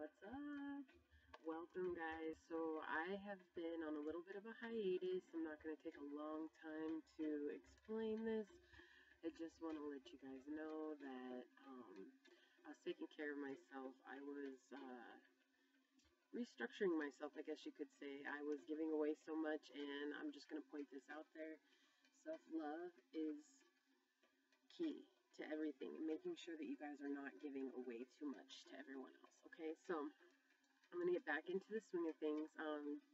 What's up? Welcome, guys. So, I have been on a little bit of a hiatus. I'm not going to take a long time to explain this. I just want to let you guys know that I was taking care of myself. I was restructuring myself, I guess you could say. I was giving away so much, and I'm just going to point this out there. Self love is key to everything, and making sure that you guys are not giving away too much to everyone else. Okay, so I'm going to get back into the swing of things.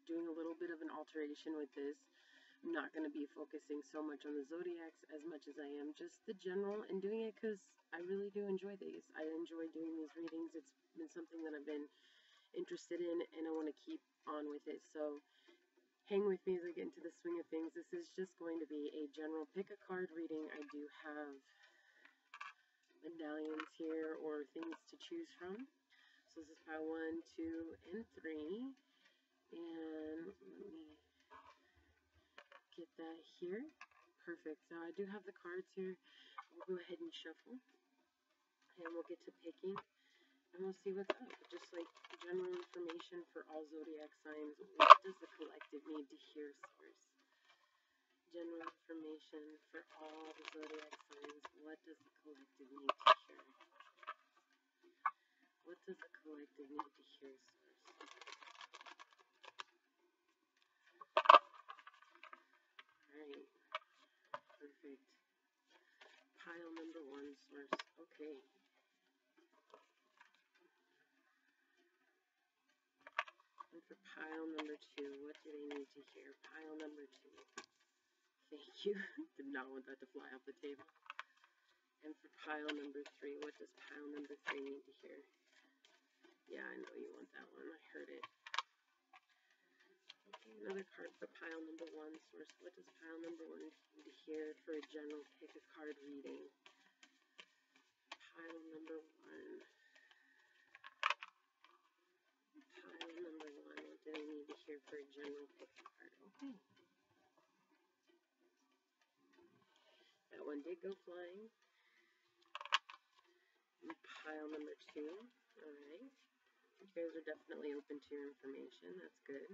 Doing a little bit of an alteration with this. I'm not going to be focusing so much on the zodiacs as much as I am just the general, and doing it because I really do enjoy these. I enjoy doing these readings. It's been something that I've been interested in, and I want to keep on with it. So hang with me as I get into the swing of things. This is just going to be a general pick a card reading. I do have medallions here or things to choose from. So this is pile 1, 2, and 3. And let me get that here. Perfect. So I do have the cards here. We'll go ahead and shuffle. And we'll get to picking. And we'll see what's up. Just like general information for all zodiac signs. What does the collective need to hear, Source? General information for all the zodiac signs. What does the collective need to hear? What does the collective need to hear, Source? Alright. Perfect. Pile number 1, Source. Okay. And for pile number 2, what do they need to hear? Pile number 2. Thank you. Did not want that to fly off the table. And for pile number 3, what does pile number 3 need to hear? Yeah, I know you want that one. I heard it. Okay, another card for pile number 1, Source. What does pile number 1 need to hear for a general pick a card reading? Pile number 1. Pile number 1. What do they need to hear for a general pick a card? Okay. That one did go flying. And pile number 2. Alright. You guys are definitely open to your information. That's good.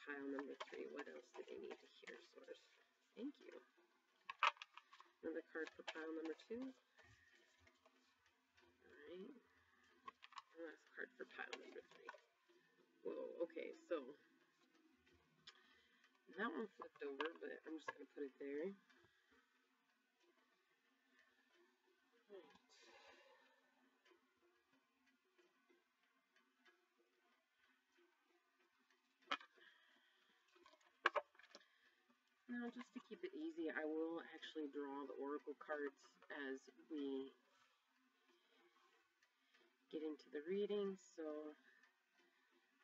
Pile number 3. What else do they need to hear, Source? Thank you. Another card for pile number 2. Alright. And last card for pile number 3. Whoa, okay, so that one flipped over, but I'm just going to put it there. Now, just to keep it easy, I will actually draw the oracle cards as we get into the reading. So,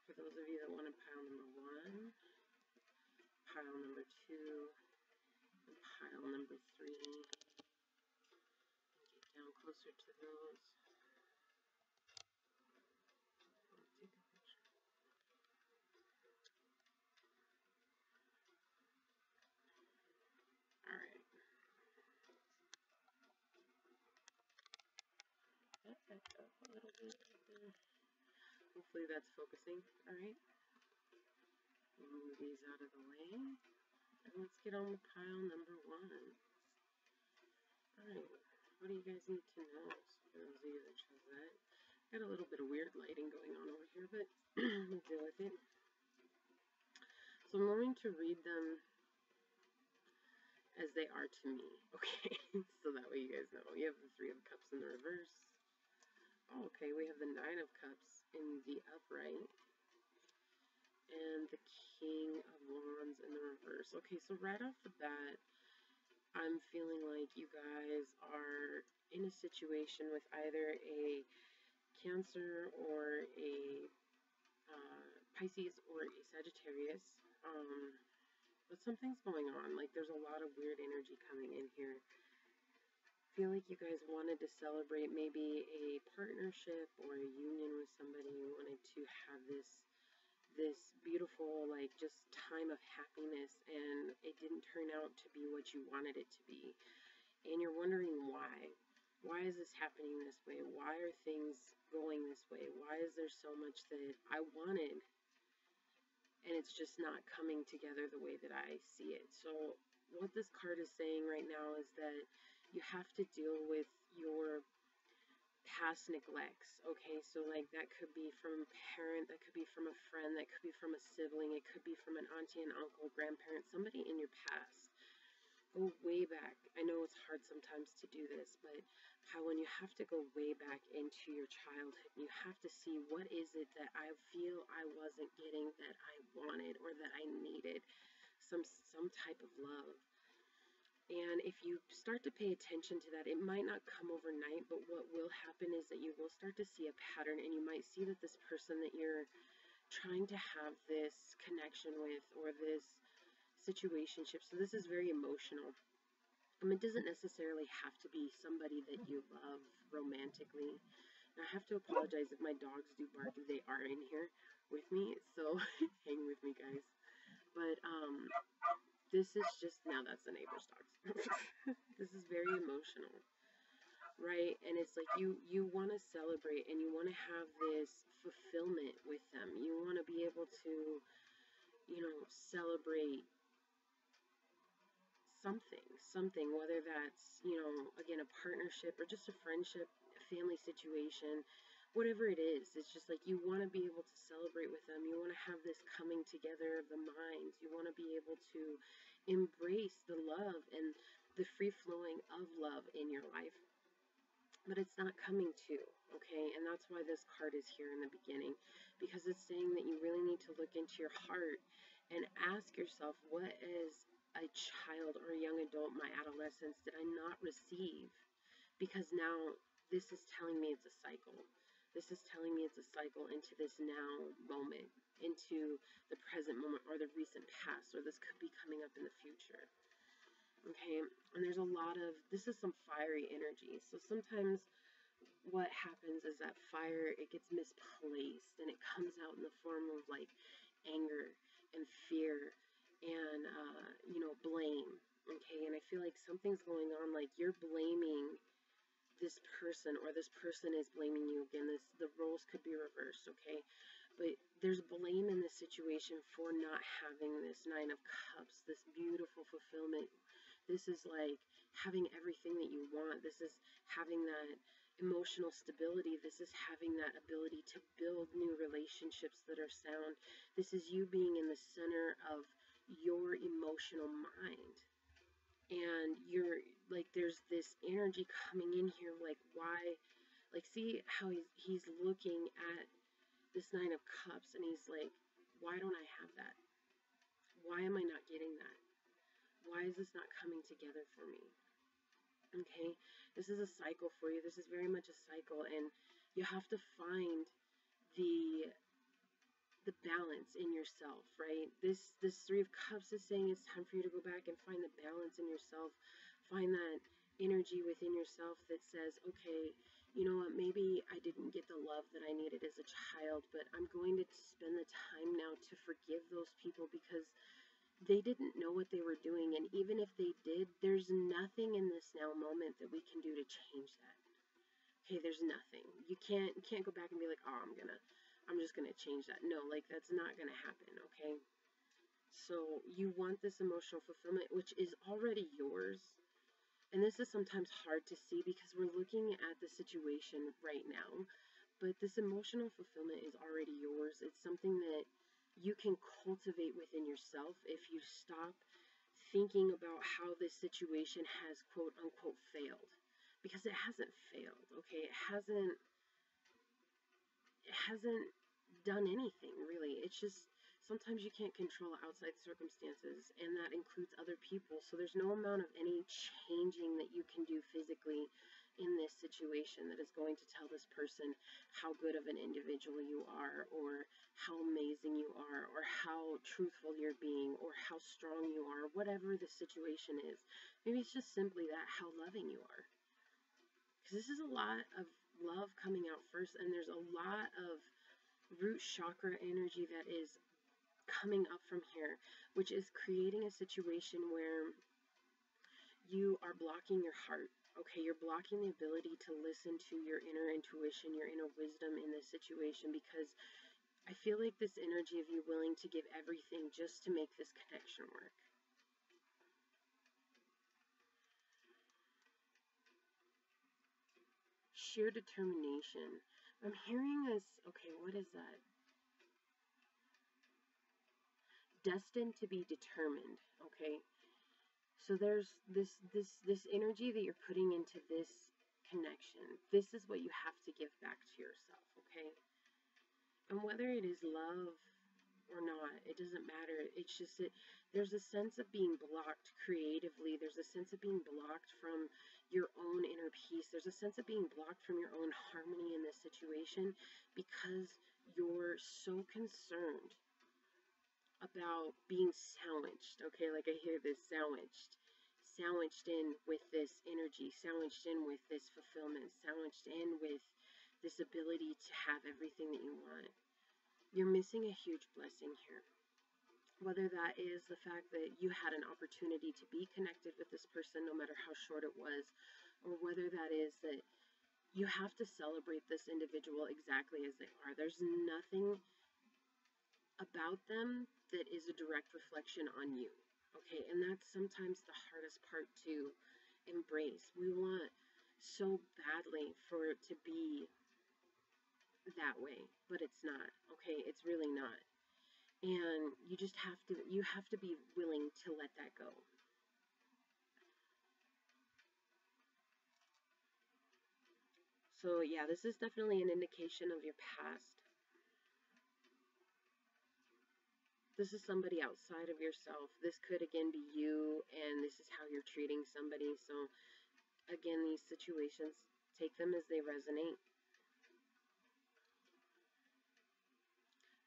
for those of you that wanted pile number 1, pile number 2, and pile number 3, get down closer to those. Take a picture. Alright. That back up a little bit right there. Hopefully that's focusing. Alright. Move these out of the way. And let's get on with pile number 1. Alright. What do you guys need to know? For those of you that chose that. Got a little bit of weird lighting going on over here, but we'll deal with it. So I'm going to read them as they are to me, okay? So that way you guys know. You have the 3 of Cups in the reverse. Oh, okay, we have the 9 of Cups in the upright. And the King of Wands in the reverse. Okay, so right off the bat, I'm feeling like you guys are in a situation with either a Cancer or a Pisces or a Sagittarius. But something's going on. Like, there's a lot of weird energy coming in here. I feel like you guys wanted to celebrate maybe a partnership or a union with somebody. You wanted to have this beautiful, like, just time of happiness, and it didn't turn out to be what you wanted it to be. And you're wondering why. Why is this happening this way? Why are things going this way? Why is there so much that I wanted and it's just not coming together the way that I see it? So what this card is saying right now is that you have to deal with your past neglects, okay? So like that could be from a parent, that could be from a friend, that could be from a sibling, it could be from an auntie and uncle, grandparent, somebody in your past. Go way back. I know it's hard sometimes to do this, but how when you have to go way back into your childhood, you have to see what is it that I feel I wasn't getting that I wanted or that I needed, some type of love. And if you start to pay attention to that, it might not come overnight, but what will happen is that you will start to see a pattern, and you might see that this person that you're trying to have this connection with or this situationship, so this is very emotional. It doesn't necessarily have to be somebody that you love romantically. Now, I have to apologize if my dogs do bark. They are in here with me, so hang with me, guys. But this is just, now that's the neighbor's dogs. This is very emotional, right? And it's like you want to celebrate and you want to have this fulfillment with them. You want to be able to, celebrate something, whether that's, again, a partnership or just a friendship, a family situation, whatever it is. It's just like you want to be able to celebrate with them. You want to have this coming together of the minds. You want to be able to embrace the love and the free flowing of love in your life. But it's not coming to, okay? And that's why this card is here in the beginning, because it's saying that you really need to look into your heart and ask yourself, what as a child or a young adult, my adolescence, did I not receive? Because now this is telling me it's a cycle. This is telling me it's a cycle into this now moment, into the present moment or the recent past, or this could be coming up in the future. Okay, and there's a lot of, this is some fiery energy. So sometimes what happens is that fire, it gets misplaced and it comes out in the form of like anger and fear and, blame. Okay, and I feel like something's going on, like you're blaming this person or this person is blaming you. Again, the roles could be reversed, okay? But there's blame in this situation for not having this Nine of Cups, this beautiful fulfillment. This is like having everything that you want. This is having that emotional stability. This is having that ability to build new relationships that are sound. This is you being in the center of your emotional mind. And you're like, there's this energy coming in here, like, why, like, see how he's looking at this Nine of Cups and he's like, why don't I have that? Why am I not getting that? Why is this not coming together for me? Okay, this is a cycle for you. This is very much a cycle, and you have to find the balance in yourself, right? This Three of Cups is saying it's time for you to go back and find the balance in yourself. Find that energy within yourself that says, okay, you know what, maybe I didn't get the love that I needed as a child, but I'm going to spend the time now to forgive those people because they didn't know what they were doing. And even if they did, there's nothing in this now moment that we can do to change that. Okay, there's nothing. You can't go back and be like, oh, I'm just gonna change that. No, like that's not gonna happen, okay? So you want this emotional fulfillment, which is already yours. And this is sometimes hard to see because we're looking at the situation right now, but this emotional fulfillment is already yours. It's something that you can cultivate within yourself if you stop thinking about how this situation has quote unquote failed. Because it hasn't failed, okay? It hasn't done anything really. It's just sometimes you can't control outside circumstances, and that includes other people. So there's no amount of any changing that you can do physically in this situation that is going to tell this person how good of an individual you are, or how amazing you are, or how truthful you're being, or how strong you are, whatever the situation is. Maybe it's just simply that, how loving you are. Because this is a lot of love coming out first, and there's a lot of root chakra energy that is coming up from here, which is creating a situation where you are blocking your heart. Okay, you're blocking the ability to listen to your inner intuition, your inner wisdom in this situation, because I feel like this energy of you willing to give everything just to make this connection work. Sheer determination. I'm hearing this, okay, what is that? Destined to be determined, okay? So there's this energy that you're putting into this connection. This is what you have to give back to yourself, okay? And whether it is love or not, it doesn't matter. It's just that there's a sense of being blocked creatively. There's a sense of being blocked from your own inner peace. There's a sense of being blocked from your own harmony in this situation because you're so concerned about being sandwiched. Okay, like I hear this, sandwiched in with this energy, sandwiched in with this fulfillment, sandwiched in with this ability to have everything that you want. You're missing a huge blessing here. Whether that is the fact that you had an opportunity to be connected with this person, no matter how short it was, or whether that is that you have to celebrate this individual exactly as they are. There's nothing about them that is a direct reflection on you. Okay, and that's sometimes the hardest part to embrace. We want so badly for it to be that way, but it's not. Okay, it's really not. And you have to be willing to let that go. So yeah, this is definitely an indication of your past. This is somebody outside of yourself. This could again be you, and this is how you're treating somebody. So again, these situations, take them as they resonate.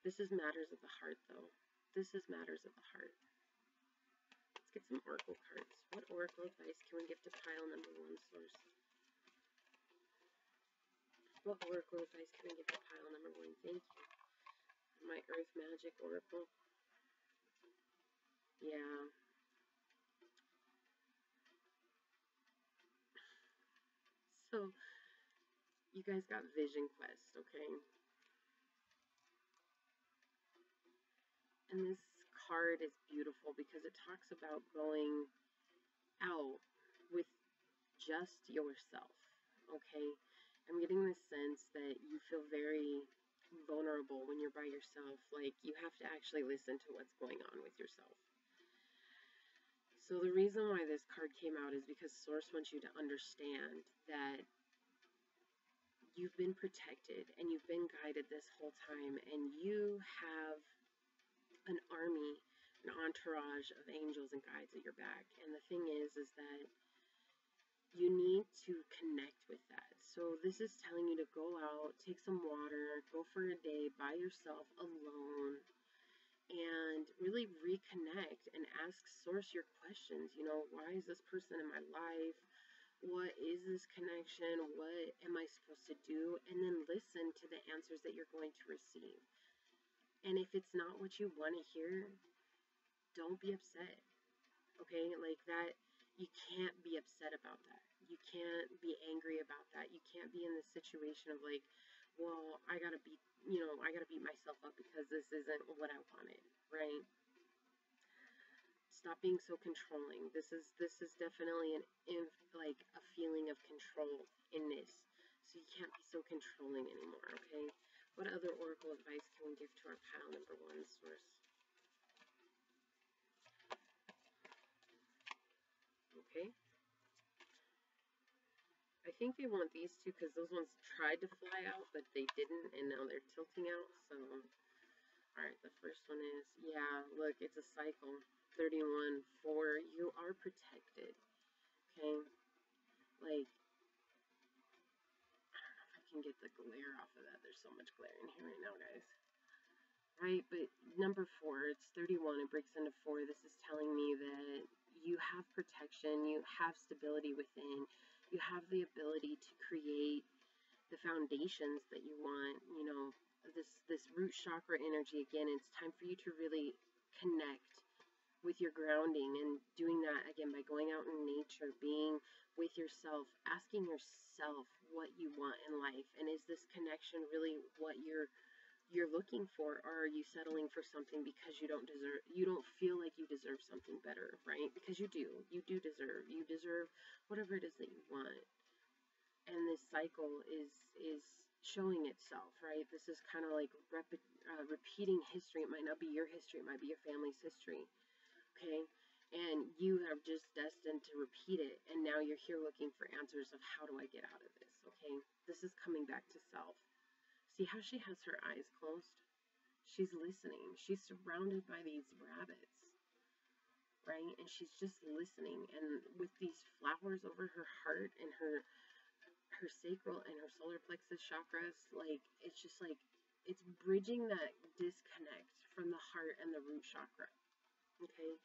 This is matters of the heart, though. This is matters of the heart. Let's get some oracle cards. What oracle advice can we give to pile number 1 source? What oracle advice can we give to pile number 1? Thank you. My Earth Magic Oracle. Yeah. So, you guys got Vision Quest, okay? And this card is beautiful because it talks about going out with just yourself, okay? I'm getting this sense that you feel very vulnerable when you're by yourself. Like, you have to actually listen to what's going on with yourself. So the reason why this card came out is because Source wants you to understand that you've been protected and you've been guided this whole time, and you have an army, an entourage of angels and guides at your back. And the thing is that you need to connect with that. So this is telling you to go out, take some water, go for a day by yourself, alone, and really reconnect and ask Source your questions. You know, why is this person in my life? What is this connection? What am I supposed to do? And then listen to the answers that you're going to receive. And if it's not what you want to hear, don't be upset. Okay? Like that, you can't be upset about that. You can't be angry about that. You can't be in this situation of like, well, I gotta beat myself up because this isn't what I wanted, right? Stop being so controlling. This is definitely like a feeling of control in this. So you can't be so controlling anymore, okay? What other oracle advice can we give to our pile number 1 source? Okay. I think they want these two because those ones tried to fly out, but they didn't, and now they're tilting out. So, alright, the first one is, yeah, look, it's a cycle. 31, 4, you are protected. Okay? Like, I don't know if I can get the glare off of that. There's so much glare in here right now, guys. Right, but number 4, it's 31, it breaks into 4. This is telling me that you have protection, you have stability within, you have the ability to create the foundations that you want. You know, this root chakra energy, again, it's time for you to really connect with your grounding, and doing that again by going out in nature, being with yourself, asking yourself what you want in life, and is this connection really what you're looking for, or are you settling for something because you don't feel like you deserve something better, right? Because you deserve whatever it is that you want. And this cycle is showing itself, right? This is kind of like repeating history. It might not be your history, it might be your family's history, okay? And you are just destined to repeat it, and now you're here looking for answers of how do I get out of this, okay? This is coming back to self. See how she has her eyes closed? She's listening. She's surrounded by these rabbits, right? And she's just listening. And with these flowers over her heart and her sacral and her solar plexus chakras, like, it's just like, it's bridging that disconnect from the heart and the root chakra, okay?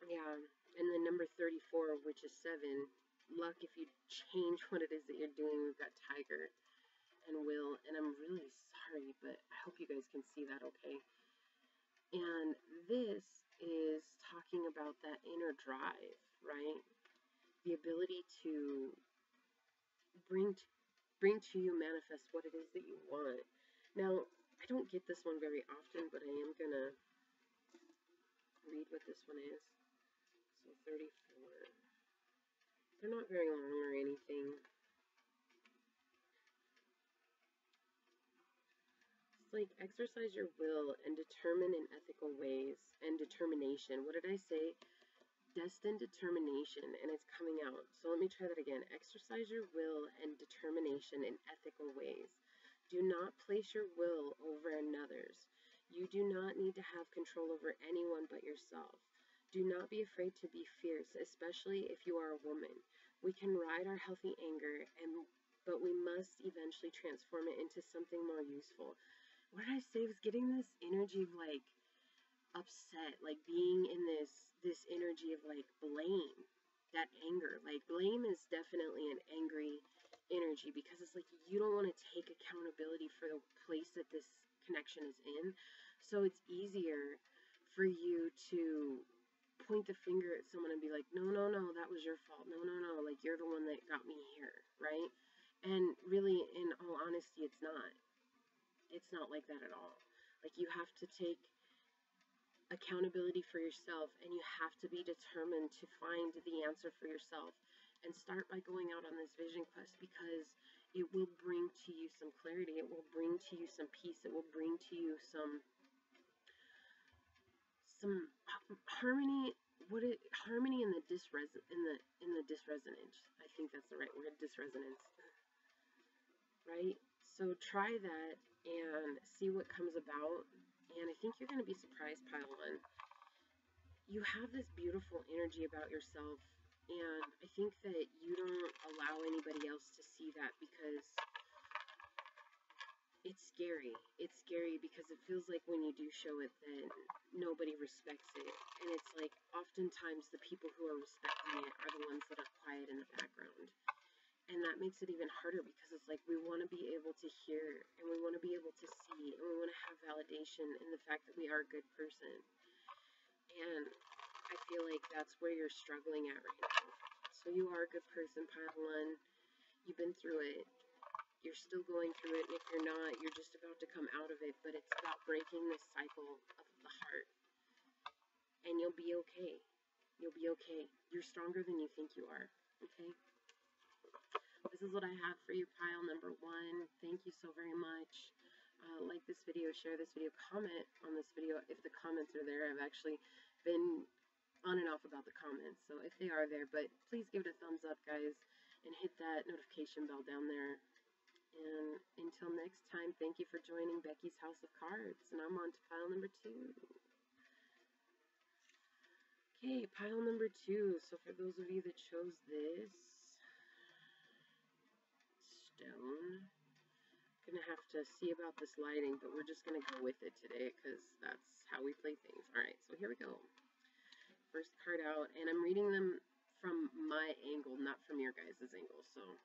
Yeah. And then number 34, which is 7, luck if you change what it is that you're doing. We've got tiger and will, and I'm really sorry, but I hope you guys can see that okay. And this is talking about that inner drive, right? The ability to bring to you, manifest what it is that you want. Now, I don't get this one very often, but I am gonna read what this one is. So 34. They're not very long or anything. It's like exercise your will and determine in ethical ways and determination. What did I say? Destined determination, and it's coming out. So let me try that again. Exercise your will and determination in ethical ways. Do not place your will over another's. You do not need to have control over anyone but yourself. Do not be afraid to be fierce, especially if you are a woman. We can ride our healthy anger, but we must eventually transform it into something more useful. What did I say? I was getting this energy of like upset, like being in this energy of like blame, that anger. Like blame is definitely an angry energy, because it's like you don't want to take accountability for the place that this connection is in. So it's easier for you to point the finger at someone and be like, no, that was your fault. No, like you're the one that got me here, right? And really, in all honesty, it's not. It's not like that at all. Like, you have to take accountability for yourself, and you have to be determined to find the answer for yourself, and start by going out on this vision quest, because it will bring to you some clarity. It will bring to you some peace. It will bring to you some harmony. Harmony in the disresonance. I think that's the right word, disresonance. Right? So try that and see what comes about. And I think you're going to be surprised, Pile 1. You have this beautiful energy about yourself, and I think that you don't allow anybody else to see that, because it's scary. It's scary because it feels like when you do show it, then nobody respects it. And it's like oftentimes the people who are respecting it are the ones that are quiet in the background. And that makes it even harder, because it's like we want to be able to hear, and we want to be able to see, and we want to have validation in the fact that we are a good person. And I feel like that's where you're struggling at right now. So you are a good person, Pile 1. You've been through it. You're still going through it. And if you're not, you're just about to come out of it. But it's about breaking this cycle of the heart. And you'll be okay. You'll be okay. You're stronger than you think you are. Okay? This is what I have for you, Pile number 1. Thank you so very much. Like this video, share this video, comment on this video if the comments are there. I've actually been on and off about the comments, so if they are there, but please give it a thumbs up, guys, and hit that notification bell down there. And until next time, thank you for joining Becky's House of Cards, and I'm on to pile number 2. Okay, pile number 2. So for those of you that chose this stone, I'm gonna have to see about this lighting, but we're just gonna go with it today, because that's how we play things. Alright, so here we go. First card out, and I'm reading them from my angle, not from your guys' angle. So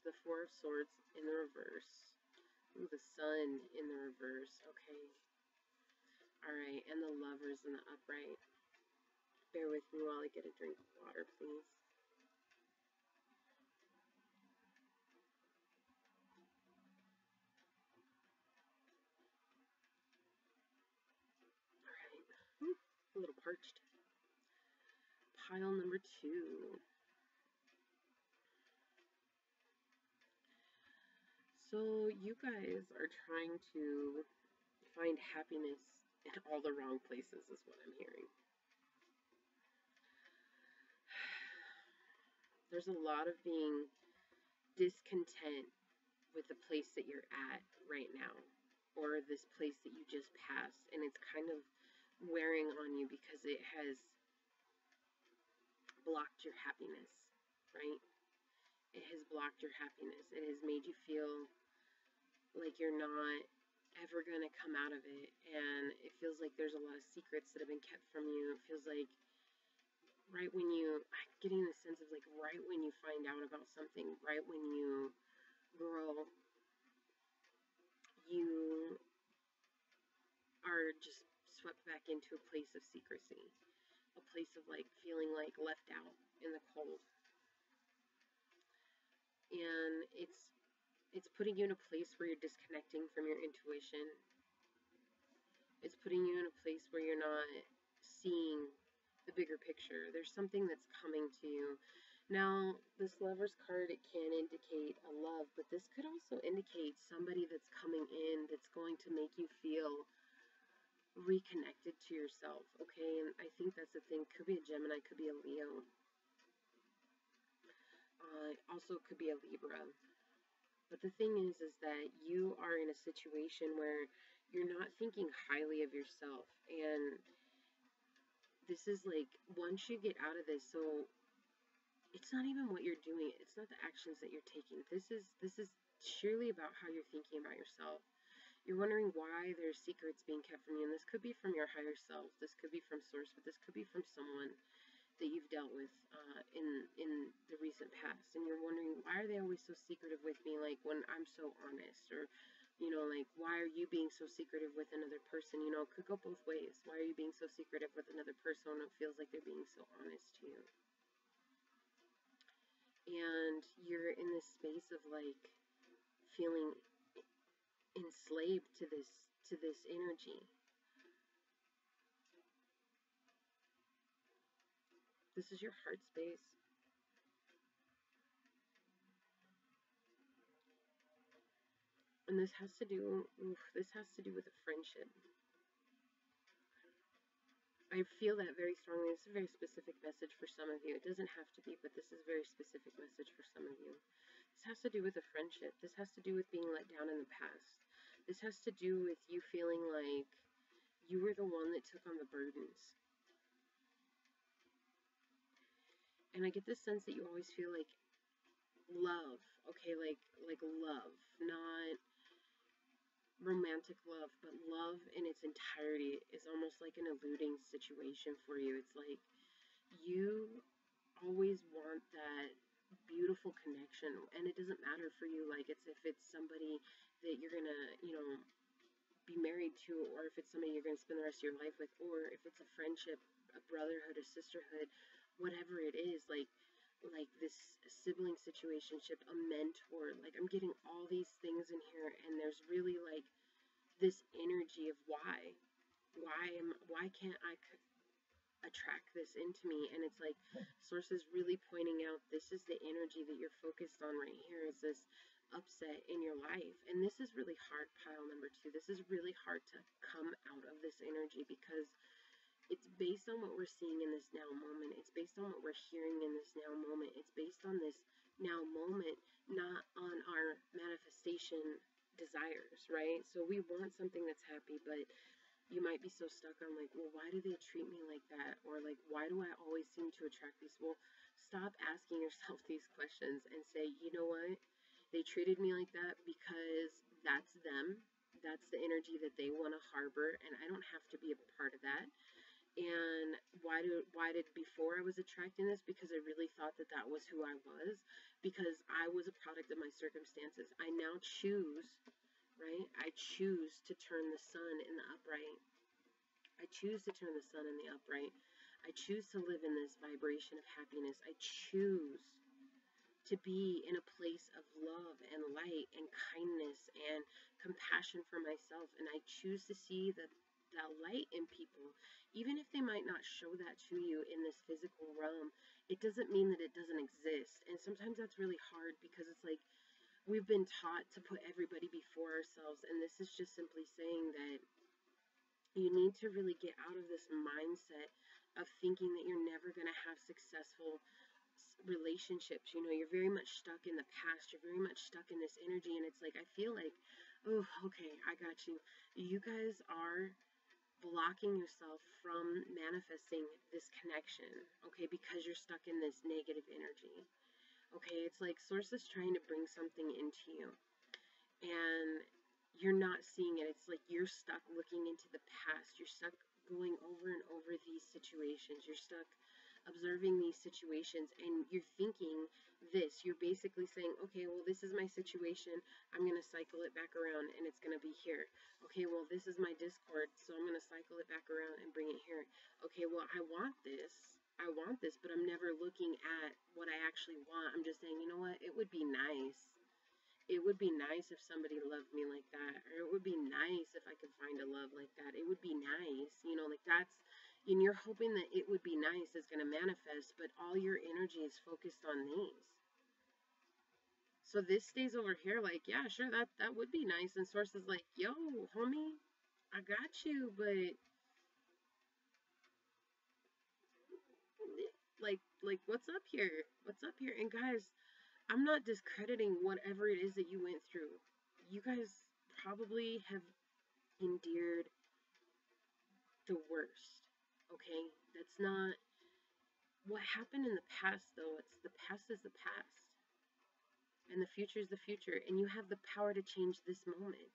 the Four of Swords in the reverse. Ooh, the Sun in the reverse. Okay. Alright, and the Lovers in the upright. Bear with me while I get a drink of water, please. Alright. A little parched. Pile number 2. So you guys are trying to find happiness in all the wrong places is what I'm hearing. There's a lot of being discontent with the place that you're at right now, or this place that you just passed, and it's kind of wearing on you because it has blocked your happiness, right? It has blocked your happiness. It has made you feel like you're not ever going to come out of it, and it feels like there's a lot of secrets that have been kept from you. It feels like right when I'm getting the sense of like right when you find out about something, right when you grow, you are just swept back into a place of secrecy, a place of like feeling like left out in the cold. And it's putting you in a place where you're disconnecting from your intuition. It's putting you in a place where you're not seeing the bigger picture. There's something that's coming to you. Now, this Lover's card, it can indicate a love, but this could also indicate somebody that's coming in that's going to make you feel reconnected to yourself, okay? And I think that's the thing. Could be a Gemini, could be a Leo. Also could be a Libra. But the thing is that you are in a situation where you're not thinking highly of yourself. And this is like, once you get out of this, so it's not even what you're doing. It's not the actions that you're taking. This is surely about how you're thinking about yourself. You're wondering why there's secrets being kept from you, and this could be from your higher self. This could be from source, but this could be from someone that you've dealt with in the recent past. And you're wondering, why are they always so secretive with me, like when I'm so honest? Or, you know, like, why are you being so secretive with another person? You know, it could go both ways. Why are you being so secretive with another person when it feels like they're being so honest to you? And you're in this space of like feeling enslaved to this energy. This is your heart space. And this has to do with a friendship. I feel that very strongly. It's a very specific message for some of you. It doesn't have to be, but this is a very specific message for some of you. This has to do with a friendship. This has to do with being let down in the past. This has to do with you feeling like you were the one that took on the burdens. And I get this sense that you always feel like love, okay, like love, not romantic love, but love in its entirety is almost like an eluding situation for you. It's like you always want that beautiful connection, and it doesn't matter for you, like, it's if it's somebody that you're gonna, you know, be married to, or if it's somebody you're gonna spend the rest of your life with, or if it's a friendship, a brotherhood, a sisterhood, whatever it is, like this sibling situationship, a mentor, like I'm getting all these things in here, and there's really like this energy of why can't I attract this into me? And it's like source is really pointing out this is the energy that you're focused on right here, is this upset in your life. And this is really hard, pile number 2. This is really hard to come out of this energy because it's based on what we're seeing in this now moment. It's based on what we're hearing in this now moment. It's based on this now moment, not on our manifestation desires, right? So we want something that's happy, but you might be so stuck on like, well, why do they treat me like that? Or like, why do I always seem to attract these? Well, stop asking yourself these questions and say, you know what? They treated me like that because that's them. That's the energy that they want to harbor, and I don't have to be a part of that. And why did before I was attracting this? Because I really thought that that was who I was, because I was a product of my circumstances. I now choose, right? I choose to turn the sun in the upright. I choose to turn the sun in the upright. I choose to live in this vibration of happiness. I choose to be in a place of love and light and kindness and compassion for myself. And I choose to see that light in people, even if they might not show that to you in this physical realm. It doesn't mean that it doesn't exist. And sometimes that's really hard because it's like we've been taught to put everybody before ourselves. And this is just simply saying that you need to really get out of this mindset of thinking that you're never going to have successful relationships. You know, you're very much stuck in the past. You're very much stuck in this energy. And it's like, I feel like, oh, okay, I got you. You guys are blocking yourself from manifesting this connection, okay, because you're stuck in this negative energy. Okay, it's like source is trying to bring something into you and you're not seeing it. It's like you're stuck looking into the past. You're stuck going over and over these situations. You're stuck observing these situations and you're thinking this. You're basically saying, okay, well, this is my situation. I'm going to cycle it back around and it's going to be here. Okay, well, this is my discord, so I'm going to cycle it back around and bring it here. Okay, well, I want this, but I'm never looking at what I actually want. I'm just saying, you know what, it would be nice. It would be nice if somebody loved me like that, or it would be nice if I could find a love like that. It would be nice, you know, like that's, and you're hoping that it would be nice is going to manifest, but all your energy is focused on these. So this stays over here like, yeah, sure, that would be nice. And source is like, yo, homie, I got you, but like what's up here? What's up here? And guys, I'm not discrediting whatever it is that you went through. You guys probably have endured the worst. Okay? That's not what happened in the past, though. It's the past is the past. And the future is the future. And you have the power to change this moment.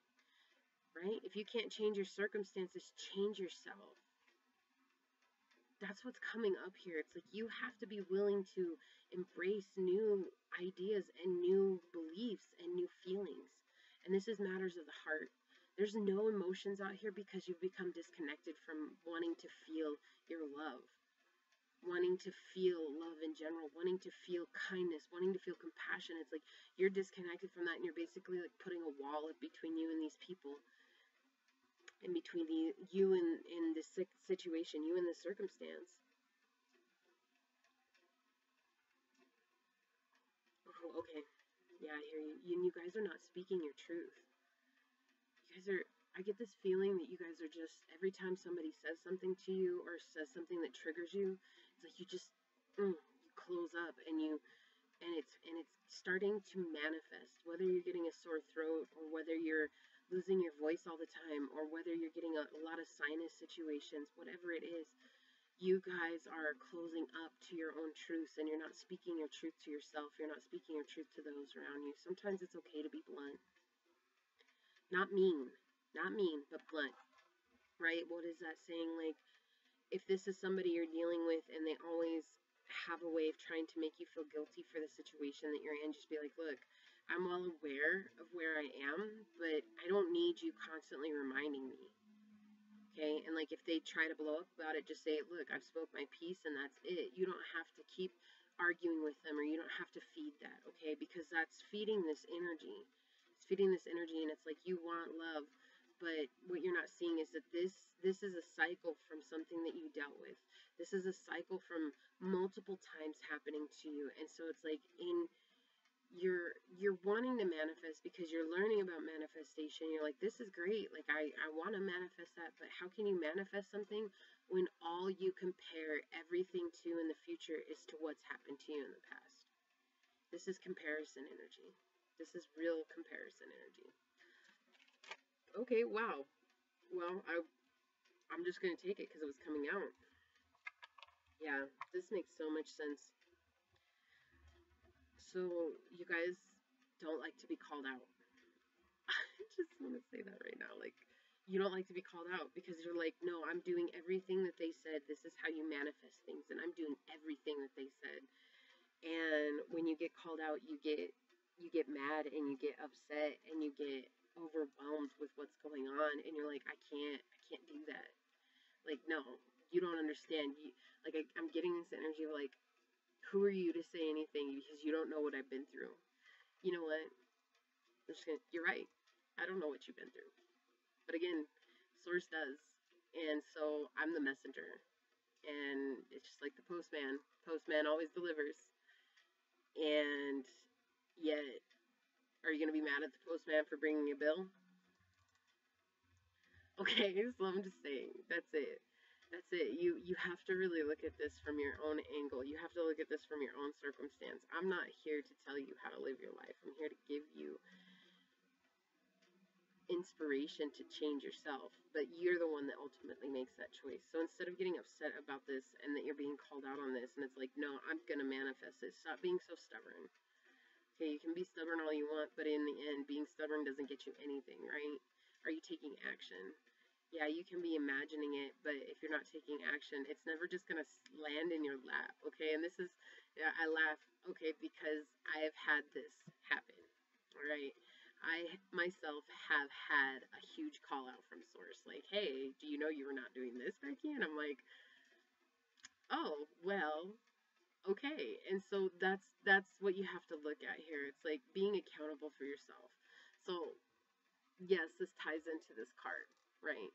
Right? If you can't change your circumstances, change yourself. That's what's coming up here. It's like you have to be willing to embrace new ideas and new beliefs and new feelings. And this is matters of the heart. There's no emotions out here because you've become disconnected from wanting to feel your love, wanting to feel love in general, wanting to feel kindness, wanting to feel compassion. It's like you're disconnected from that and you're basically like putting a wall up between you and these people, in between you and in this situation, you and this circumstance. Oh, okay. Yeah, I hear you. You guys are not speaking your truth. You guys are, I get this feeling that you guys are just, every time somebody says something to you or says something that triggers you, it's like you just, you close up and it's starting to manifest, whether you're getting a sore throat or whether you're losing your voice all the time or whether you're getting a lot of sinus situations, whatever it is. You guys are closing up to your own truths and you're not speaking your truth to yourself. You're not speaking your truth to those around you. Sometimes it's okay to be blunt. Not mean, but blunt, right? What is that saying? Like, if this is somebody you're dealing with and they always have a way of trying to make you feel guilty for the situation that you're in, just be like, look, I'm well aware of where I am, but I don't need you constantly reminding me. Okay, and like if they try to blow up about it, just say, look, I've spoke my piece and that's it. You don't have to keep arguing with them or you don't have to feed that, okay? Because that's feeding this energy. It's feeding this energy and it's like you want love, but what you're not seeing is that this is a cycle from something that you dealt with. This is a cycle from multiple times happening to you. And so it's like you're wanting to manifest because you're learning about manifestation. You're like, this is great. Like, I want to manifest that. But how can you manifest something when all you compare everything to in the future is to what's happened to you in the past? This is comparison energy. This is real comparison energy. Okay, wow. Well, I'm just going to take it because it was coming out. Yeah, this makes so much sense. So, you guys don't like to be called out. I just want to say that right now. Like, you don't like to be called out because you're like, no, I'm doing everything that they said. This is how you manifest things. And I'm doing everything that they said. And when you get called out, you get mad and you get upset and you get overwhelmed with what's going on. And you're like, I can't do that. Like, no, you don't understand. I'm getting this energy of like, who are you to say anything because you don't know what I've been through? You know what? You're right. I don't know what you've been through. But again, Source does. And so I'm the messenger. And it's just like the postman. Postman always delivers. And yet, are you going to be mad at the postman for bringing a bill? Okay, so I'm just saying, that's it. That's it. You have to really look at this from your own angle. You have to look at this from your own circumstance. I'm not here to tell you how to live your life. I'm here to give you inspiration to change yourself, but you're the one that ultimately makes that choice. So instead of getting upset about this and that you're being called out on this and it's like, no, I'm going to manifest it. Stop being so stubborn. Okay, you can be stubborn all you want, but in the end, being stubborn doesn't get you anything, right? Are you taking action? Yeah, you can be imagining it, but if you're not taking action, it's never just going to land in your lap, okay? And this is, yeah, I laugh, okay, because I've had this happen, all right? I myself have had a huge call out from Source, like, hey, do you know you were not doing this, Becky? And I'm like, oh, well, okay. And so that's what you have to look at here. It's like being accountable for yourself. So yes, this ties into this card, right?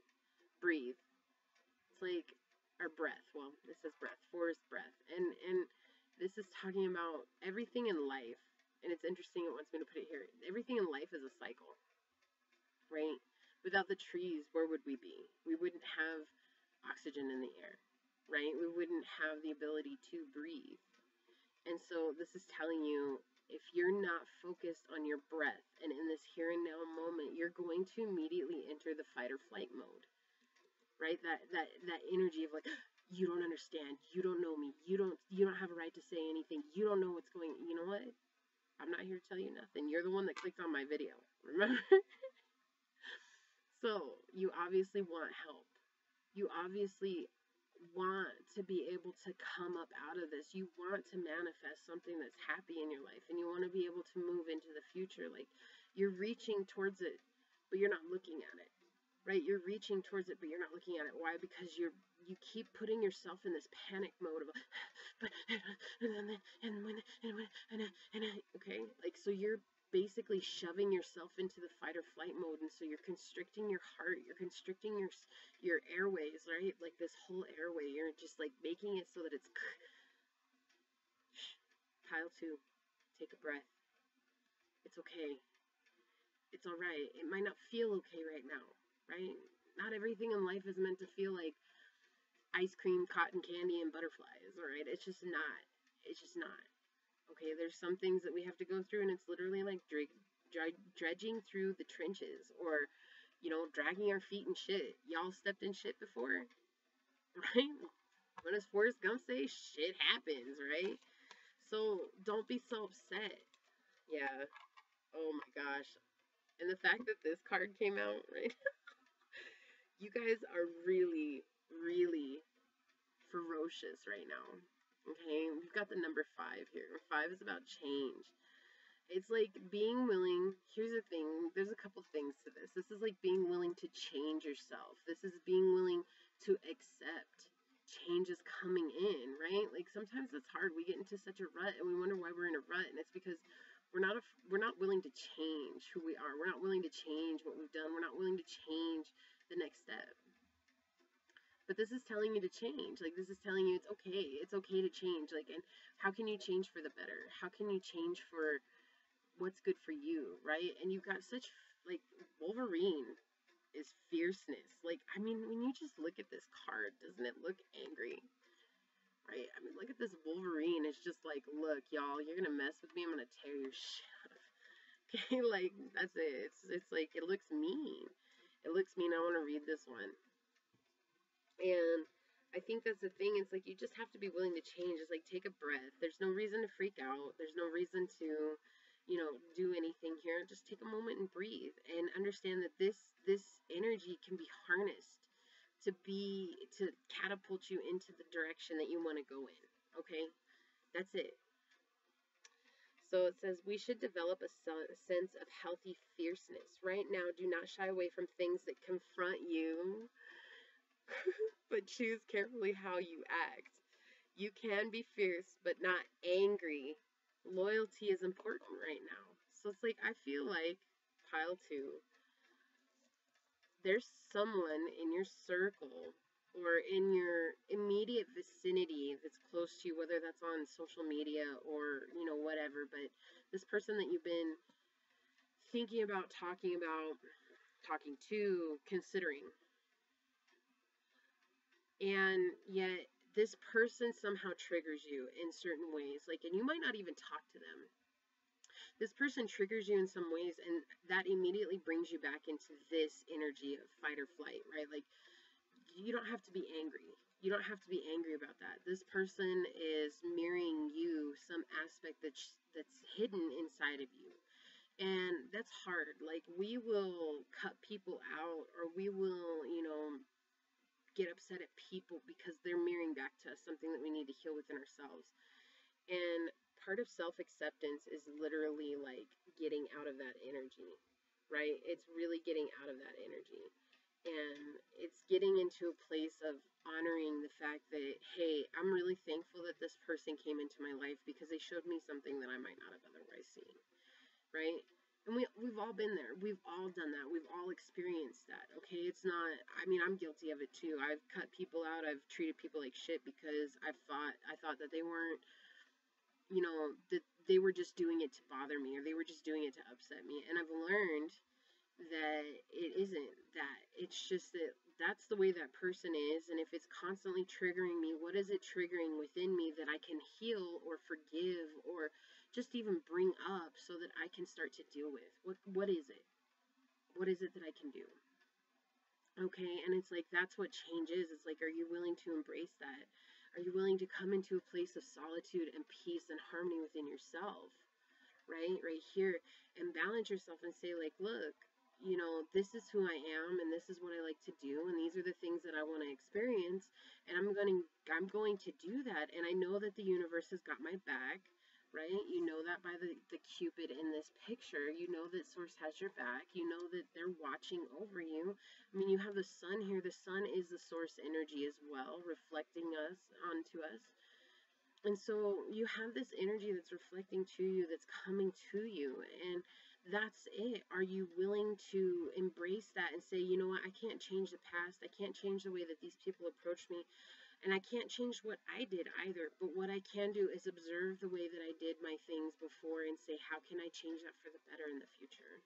Breathe. It's like our breath. Well, this is breath. 4 is breath. And this is talking about everything in life. And it's interesting, it wants me to put it here. Everything in life is a cycle, right? Without the trees, where would we be? We wouldn't have oxygen in the air, right? We wouldn't have the ability to breathe. And so this is telling you, if you're not focused on your breath and in this here and now moment, you're going to immediately enter the fight or flight mode, right? That energy of like, you don't understand, you don't know me, you don't have a right to say anything, you don't know what's going. You know what? I'm not here to tell you nothing. You're the one that clicked on my video, remember? So you obviously want help. You obviously want to be able to come up out of this. You want to manifest something that's happy in your life, and you want to be able to move into the future. Like, you're reaching towards it, but you're not looking at it, right? You're reaching towards it, but you're not looking at it. Why? Because you keep putting yourself in this panic mode of, okay, like, so you're basically shoving yourself into the fight or flight mode, and so you're constricting your heart, you're constricting your airways, right? Like this whole airway, you're just like making it so that it's pile 2. Take a breath. It's okay. It's all right. It might not feel okay right now, right? Not everything in life is meant to feel like ice cream, cotton candy, and butterflies, all right? It's just not. It's just not. Okay, there's some things that we have to go through, and it's literally like dredging through the trenches, or, dragging our feet in shit. Y'all stepped in shit before, right? What does Forrest Gump say? Shit happens, right? So don't be so upset. Yeah. Oh my gosh. And the fact that this card came out, right? You guys are really, really ferocious right now. Okay, we've got the number 5 here. 5 is about change. It's like being willing. Here's the thing. There's a couple things to this. This is like being willing to change yourself. This is being willing to accept change is coming in, right? Like sometimes it's hard. We get into such a rut and we wonder why we're in a rut, and it's because we're not willing to change who we are. We're not willing to change what we've done. We're not willing to change the next step. But this is telling you to change. Like, this is telling you it's okay. It's okay to change. Like, and how can you change for the better? How can you change for what's good for you, right? And you've got such, like, Wolverine is fierceness. Like, I mean, when you just look at this card, doesn't it look angry? Right? I mean, look at this Wolverine. It's just like, look, y'all, you're going to mess with me. I'm going to tear your shit off. Okay, like, that's it. It's like, it looks mean. It looks mean. I want to read this one. And I think that's the thing. It's like you just have to be willing to change. It's like, take a breath. There's no reason to freak out. There's no reason to, do anything here. Just take a moment and breathe and understand that this energy can be harnessed to catapult you into the direction that you want to go in. Okay? That's it. So it says we should develop a sense of healthy fierceness. Right now, do not shy away from things that confront you. but choose carefully how you act. You can be fierce, but not angry. Loyalty is important right now. So it's like, I feel like, pile two, there's someone in your circle or in your immediate vicinity that's close to you, whether that's on social media or, whatever, but this person that you've been thinking about, talking to, considering. And yet this person somehow triggers you in certain ways, like, and you might not even talk to them. This person triggers you in some ways, and that immediately brings you back into this energy of fight or flight, right? Like, you don't have to be angry. You don't have to be angry about that. This person is mirroring you, some aspect that's hidden inside of you. And that's hard. Like, we will cut people out, or we will, get upset at people because they're mirroring back to us something that we need to heal within ourselves. And part of self-acceptance is literally like getting out of that energy, right? It's really getting out of that energy. And it's getting into a place of honoring the fact that, hey, I'm really thankful that this person came into my life because they showed me something that I might not have otherwise seen, right? And we've all been there. We've all done that. We've all experienced that, okay? It's not, I mean, I'm guilty of it too. I've cut people out. I've treated people like shit because I thought that they weren't, that they were just doing it to bother me, or they were just doing it to upset me. And I've learned that it isn't that. It's just that that's the way that person is. And if it's constantly triggering me, what is it triggering within me that I can heal or forgive or just even bring up so that I can start to deal with? What is it? What is it that I can do? Okay, and it's like, that's what change is. It's like, are you willing to embrace that? Are you willing to come into a place of solitude and peace and harmony within yourself? Right here, and balance yourself and say, like, look, this is who I am, and this is what I like to do, and these are the things that I want to experience, and I'm going to do that, and I know that the universe has got my back, right? You know that by the Cupid in this picture. You know that Source has your back. You know that they're watching over you. I mean, you have the sun here. The sun is the source energy as well, reflecting us onto us. And so you have this energy that's reflecting to you, that's coming to you, and that's it. Are you willing to embrace that and say, you know what, I can't change the past, I can't change the way that these people approach me, and I can't change what I did either, but what I can do is observe the way that I did my things before and say, how can I change that for the better in the future?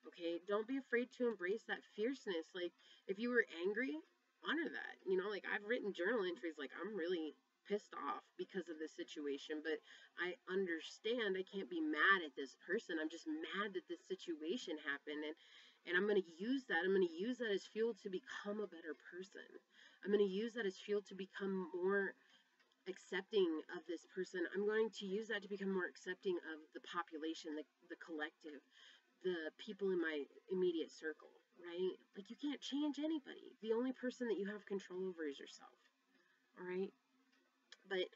Okay, don't be afraid to embrace that fierceness. Like, if you were angry, honor that. Like, I've written journal entries like, I'm really pissed off because of this situation, but I understand I can't be mad at this person. I'm just mad that this situation happened, and I'm going to use that. I'm going to use that as fuel to become a better person. I'm going to use that as fuel to become more accepting of this person. I'm going to use that to become more accepting of the population, the collective, the people in my immediate circle, right? Like, you can't change anybody. The only person that you have control over is yourself. All right? But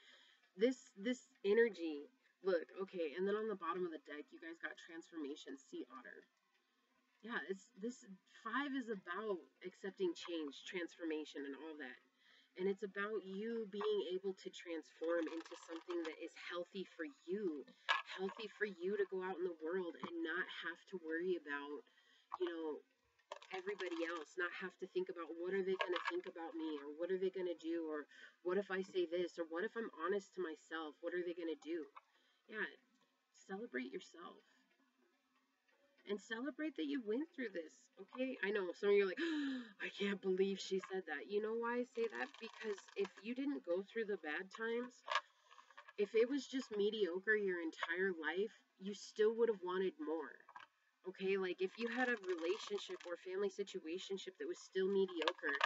this energy, look, okay, and then on the bottom of the deck, you guys got transformation, sea otter. Yeah, this 5 is about accepting change, transformation, and all that. And it's about you being able to transform into something that is healthy for you to go out in the world and not have to worry about, everybody else, not have to think about what are they going to think about me, or what are they going to do, or what if I say this, or what if I'm honest to myself, what are they going to do? Yeah, celebrate yourself. And celebrate that you went through this, okay? I know, some of you are like, oh, I can't believe she said that. You know why I say that? Because if you didn't go through the bad times, if it was just mediocre your entire life, you still would have wanted more, okay? Like, if you had a relationship or family situationship that was still mediocre,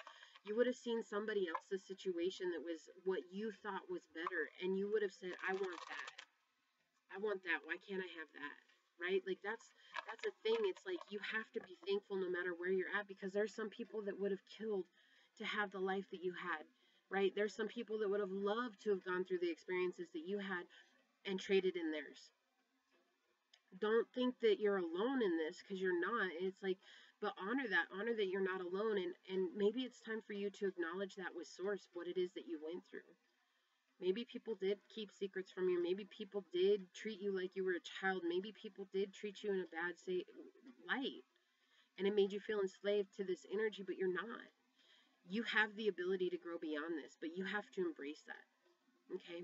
you would have seen somebody else's situation that was what you thought was better, and you would have said, I want that. I want that. Why can't I have that? Right? Like, that's a thing. It's like, you have to be thankful no matter where you're at, because there's some people that would have killed to have the life that you had, right? There's some people that would have loved to have gone through the experiences that you had and traded in theirs. Don't think that you're alone in this, because you're not. It's like, But honor that you're not alone, and maybe it's time for you to acknowledge that with source, what it is that you went through. Maybe people did keep secrets from you. Maybe people did treat you like you were a child. Maybe people did treat you in a bad light, and it made you feel enslaved to this energy, but you're not. You have the ability to grow beyond this, but you have to embrace that. Okay?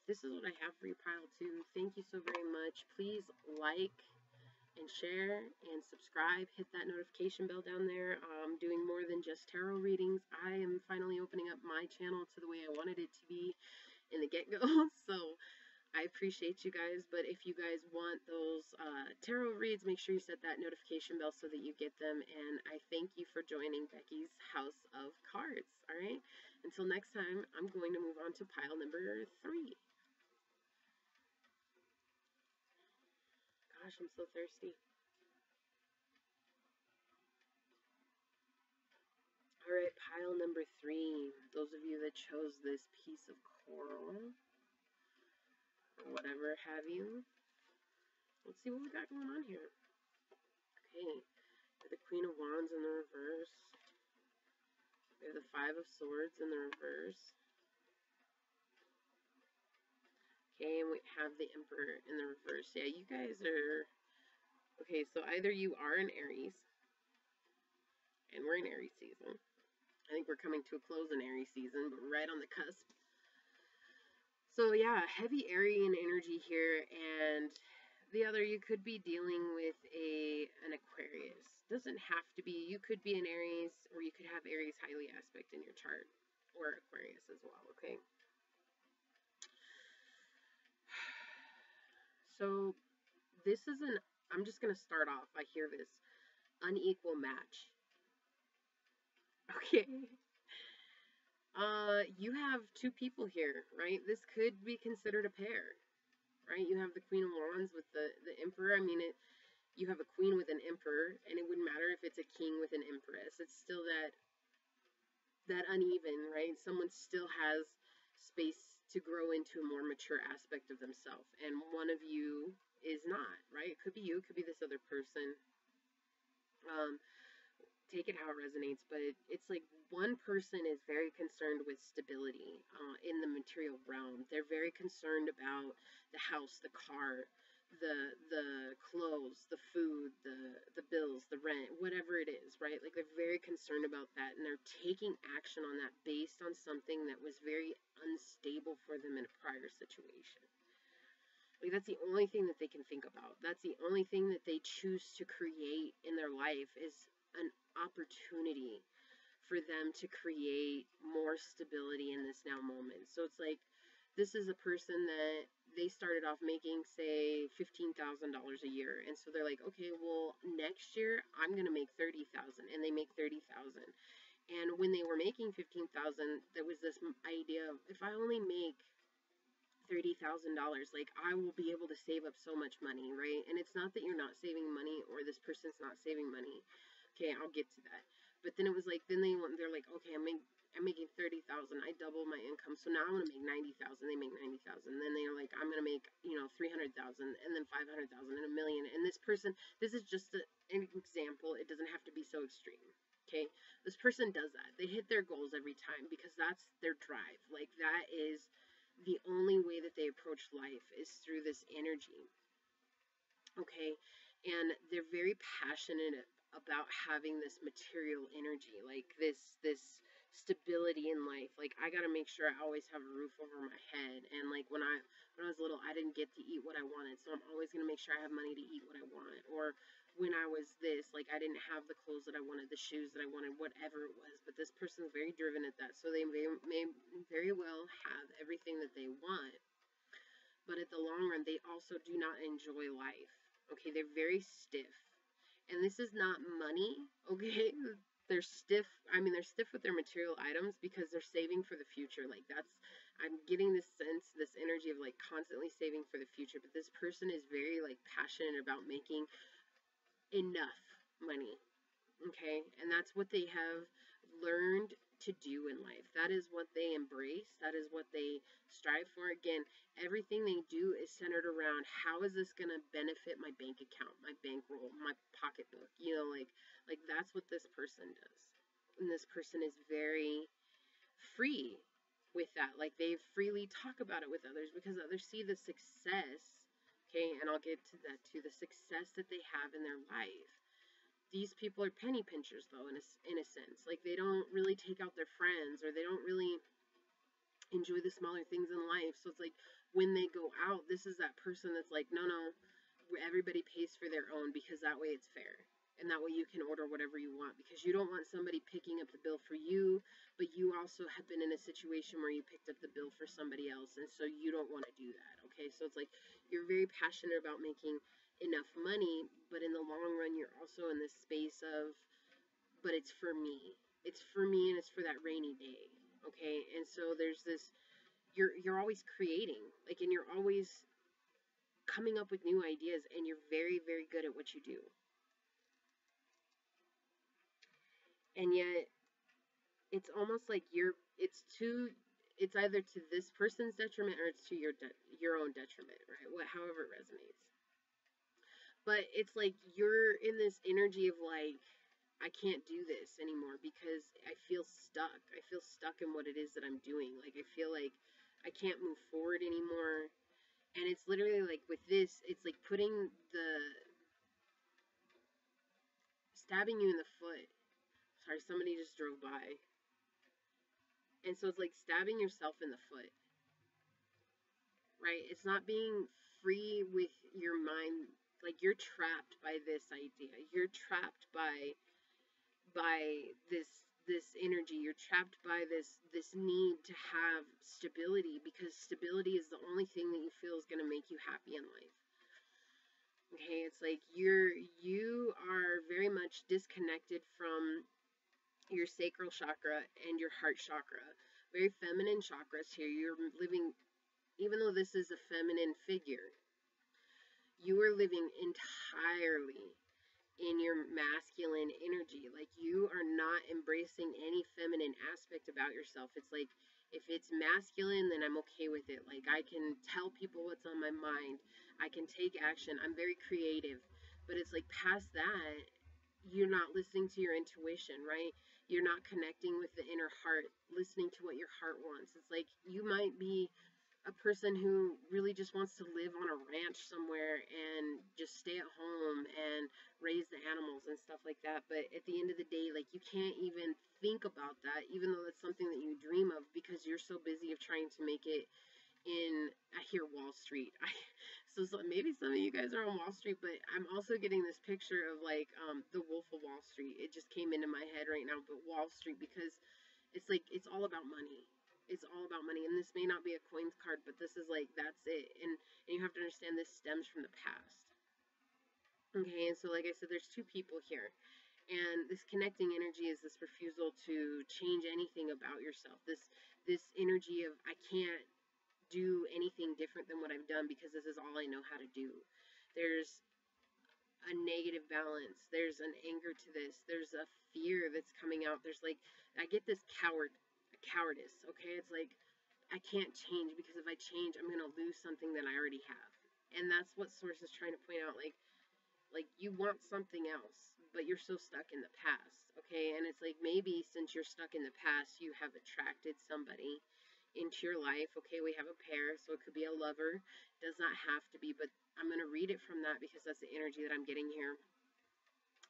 This is what I have for you, pile 2. Thank you so very much. Please like and share and subscribe. Hit that notification bell down there. I'm doing more than just tarot readings. I am finally opening up my channel to the way I wanted it to be in the get-go. So I appreciate you guys, but if you guys want those tarot reads, make sure you set that notification bell so that you get them, and I thank you for joining Becky's House of Cards, alright? Until next time, I'm going to move on to pile number 3. Gosh, I'm so thirsty. Alright, pile number 3. Those of you that chose this piece of coral, or whatever have you, let's see what we got going on here. Okay, the Queen of Wands in the reverse. We have the Five of Swords in the reverse. Okay, and we have the Emperor in the reverse. Yeah, you guys are... Okay, so either you are an Aries, and we're in Aries season. I think we're coming to a close in Aries season, but right on the cusp. So yeah, heavy Aryan energy here, and the other, you could be dealing with an Aquarius. Doesn't have to be. You could be an Aries, or you could have Aries highly aspect in your chart, or Aquarius as well, okay? So this is I'm just going to start off. I hear this unequal match. Okay. You have 2 people here, right? This could be considered a pair, right? You have the Queen of Wands with the Emperor. I mean, you have a queen with an emperor, and it wouldn't matter if it's a king with an empress. It's still that uneven, right? Someone still has space to grow into a more mature aspect of themselves, and one of you is not, right? It could be you, it could be this other person. Take it how it resonates, but it's like one person is very concerned with stability in the material realm. They're very concerned about the house, the car, the clothes, the food, the bills, the rent, whatever it is, right? Like they're very concerned about that, and they're taking action on that based on something that was very unstable for them in a prior situation. Like that's the only thing that they can think about. That's the only thing that they choose to create in their life is an opportunity for them to create more stability in this now moment. So it's like, this is a person that they started off making, say, $15,000 a year. And so they're like, okay, well, next year I'm going to make $30,000, and they make $30,000. And when they were making $15,000, there was this idea of, if I only make $30,000, like I will be able to save up so much money, right? And it's not that you're not saving money or this person's not saving money. Okay, I'll get to that. But then it was like, they're like, okay, I'm making $30,000. I double my income, so now I'm gonna make $90,000. They make $90,000. Then they're like, I'm gonna make $300,000, and then $500,000, and $1 million. And this person, this is just an example. It doesn't have to be so extreme. Okay, this person does that. They hit their goals every time because that's their drive. Like that is the only way that they approach life is through this energy. Okay, and they're very passionate about having this material energy, like this stability in life. Like I gotta make sure I always have a roof over my head, and like when I was little, I didn't get to eat what I wanted, so I'm always gonna make sure I have money to eat what I want. Or when I was this, like I didn't have the clothes that I wanted, the shoes that I wanted, whatever it was. But this person's very driven at that, so they may very well have everything that they want, but at the long run, they also do not enjoy life. Okay, they're very stiff. And this is not money, okay? They're stiff. I mean, they're stiff with their material items because they're saving for the future. Like I'm getting this sense, this energy of like constantly saving for the future. But this person is very like passionate about making enough money, okay? And that's what they have learned to do in life. That is what they embrace. That is what they strive for. Again, everything they do is centered around how is this going to benefit my bank account, my bankroll, my pocketbook. You know, like that's what this person does. And this person is very free with that. Like they freely talk about it with others because others see the success. Okay, and I'll get to that too, the success that they have in their life. These people are penny pinchers though, in a sense. Like they don't really take out their friends, or they don't really enjoy the smaller things in life. So it's like when they go out, this is that person that's like, no, everybody pays for their own, because that way it's fair. And that way you can order whatever you want, because you don't want somebody picking up the bill for you, but you also have been in a situation where you picked up the bill for somebody else, and so you don't want to do that, okay? So it's like you're very passionate about making enough money, but in the long run you're also in this space of, but it's for me. It's for me, and it's for that rainy day, okay? And so there's this, you're always creating, like, and you're always coming up with new ideas, and you're very, very good at what you do. And yet it's almost like it's either to this person's detriment or it's to your own detriment, right? However it resonates. But it's like you're in this energy of like, I can't do this anymore because I feel stuck. I feel stuck in what it is that I'm doing. Like I feel like I can't move forward anymore. And it's literally like with this, it's like stabbing you in the foot. Sorry, somebody just drove by. And so it's like stabbing yourself in the foot, right? It's not being free with your mind. Like you're trapped by this idea. You're trapped by this energy. You're trapped by this need to have stability, because stability is the only thing that you feel is going to make you happy in life. Okay, it's like you are very much disconnected from your sacral chakra and your heart chakra. Very feminine chakras here. You're living, even though this is a feminine figure, you are living entirely in your masculine energy. Like you are not embracing any feminine aspect about yourself. It's like, if it's masculine, then I'm okay with it. Like I can tell people what's on my mind. I can take action. I'm very creative. But it's like past that, you're not listening to your intuition, right? You're not connecting with the inner heart, listening to what your heart wants. It's like you might be a person who really just wants to live on a ranch somewhere and just stay at home and raise the animals and stuff like that. But at the end of the day, like you can't even think about that, even though that's something that you dream of, because you're so busy of trying to make it in, I hear Wall Street. So maybe some of you guys are on Wall Street, but I'm also getting this picture of like the Wolf of Wall Street. It just came into my head right now, but Wall Street, because it's like it's all about money. It's all about money, and this may not be a coins card, but this is like that's it. And you have to understand this stems from the past. Okay, and so like I said, there's two people here. And this connecting energy is this refusal to change anything about yourself. This energy of I can't do anything different than what I've done because this is all I know how to do. There's a negative balance. There's an anger to this. There's a fear that's coming out. There's like, I get this cowardice, okay? It's like, I can't change because if I change, I'm going to lose something that I already have. And that's what Source is trying to point out. Like you want something else, but you're so stuck in the past, okay? And it's like, maybe since you're stuck in the past, you have attracted somebody into your life. Okay, we have a pair, so it could be a lover. Does not have to be, but I'm going to read it from that because that's the energy that I'm getting here.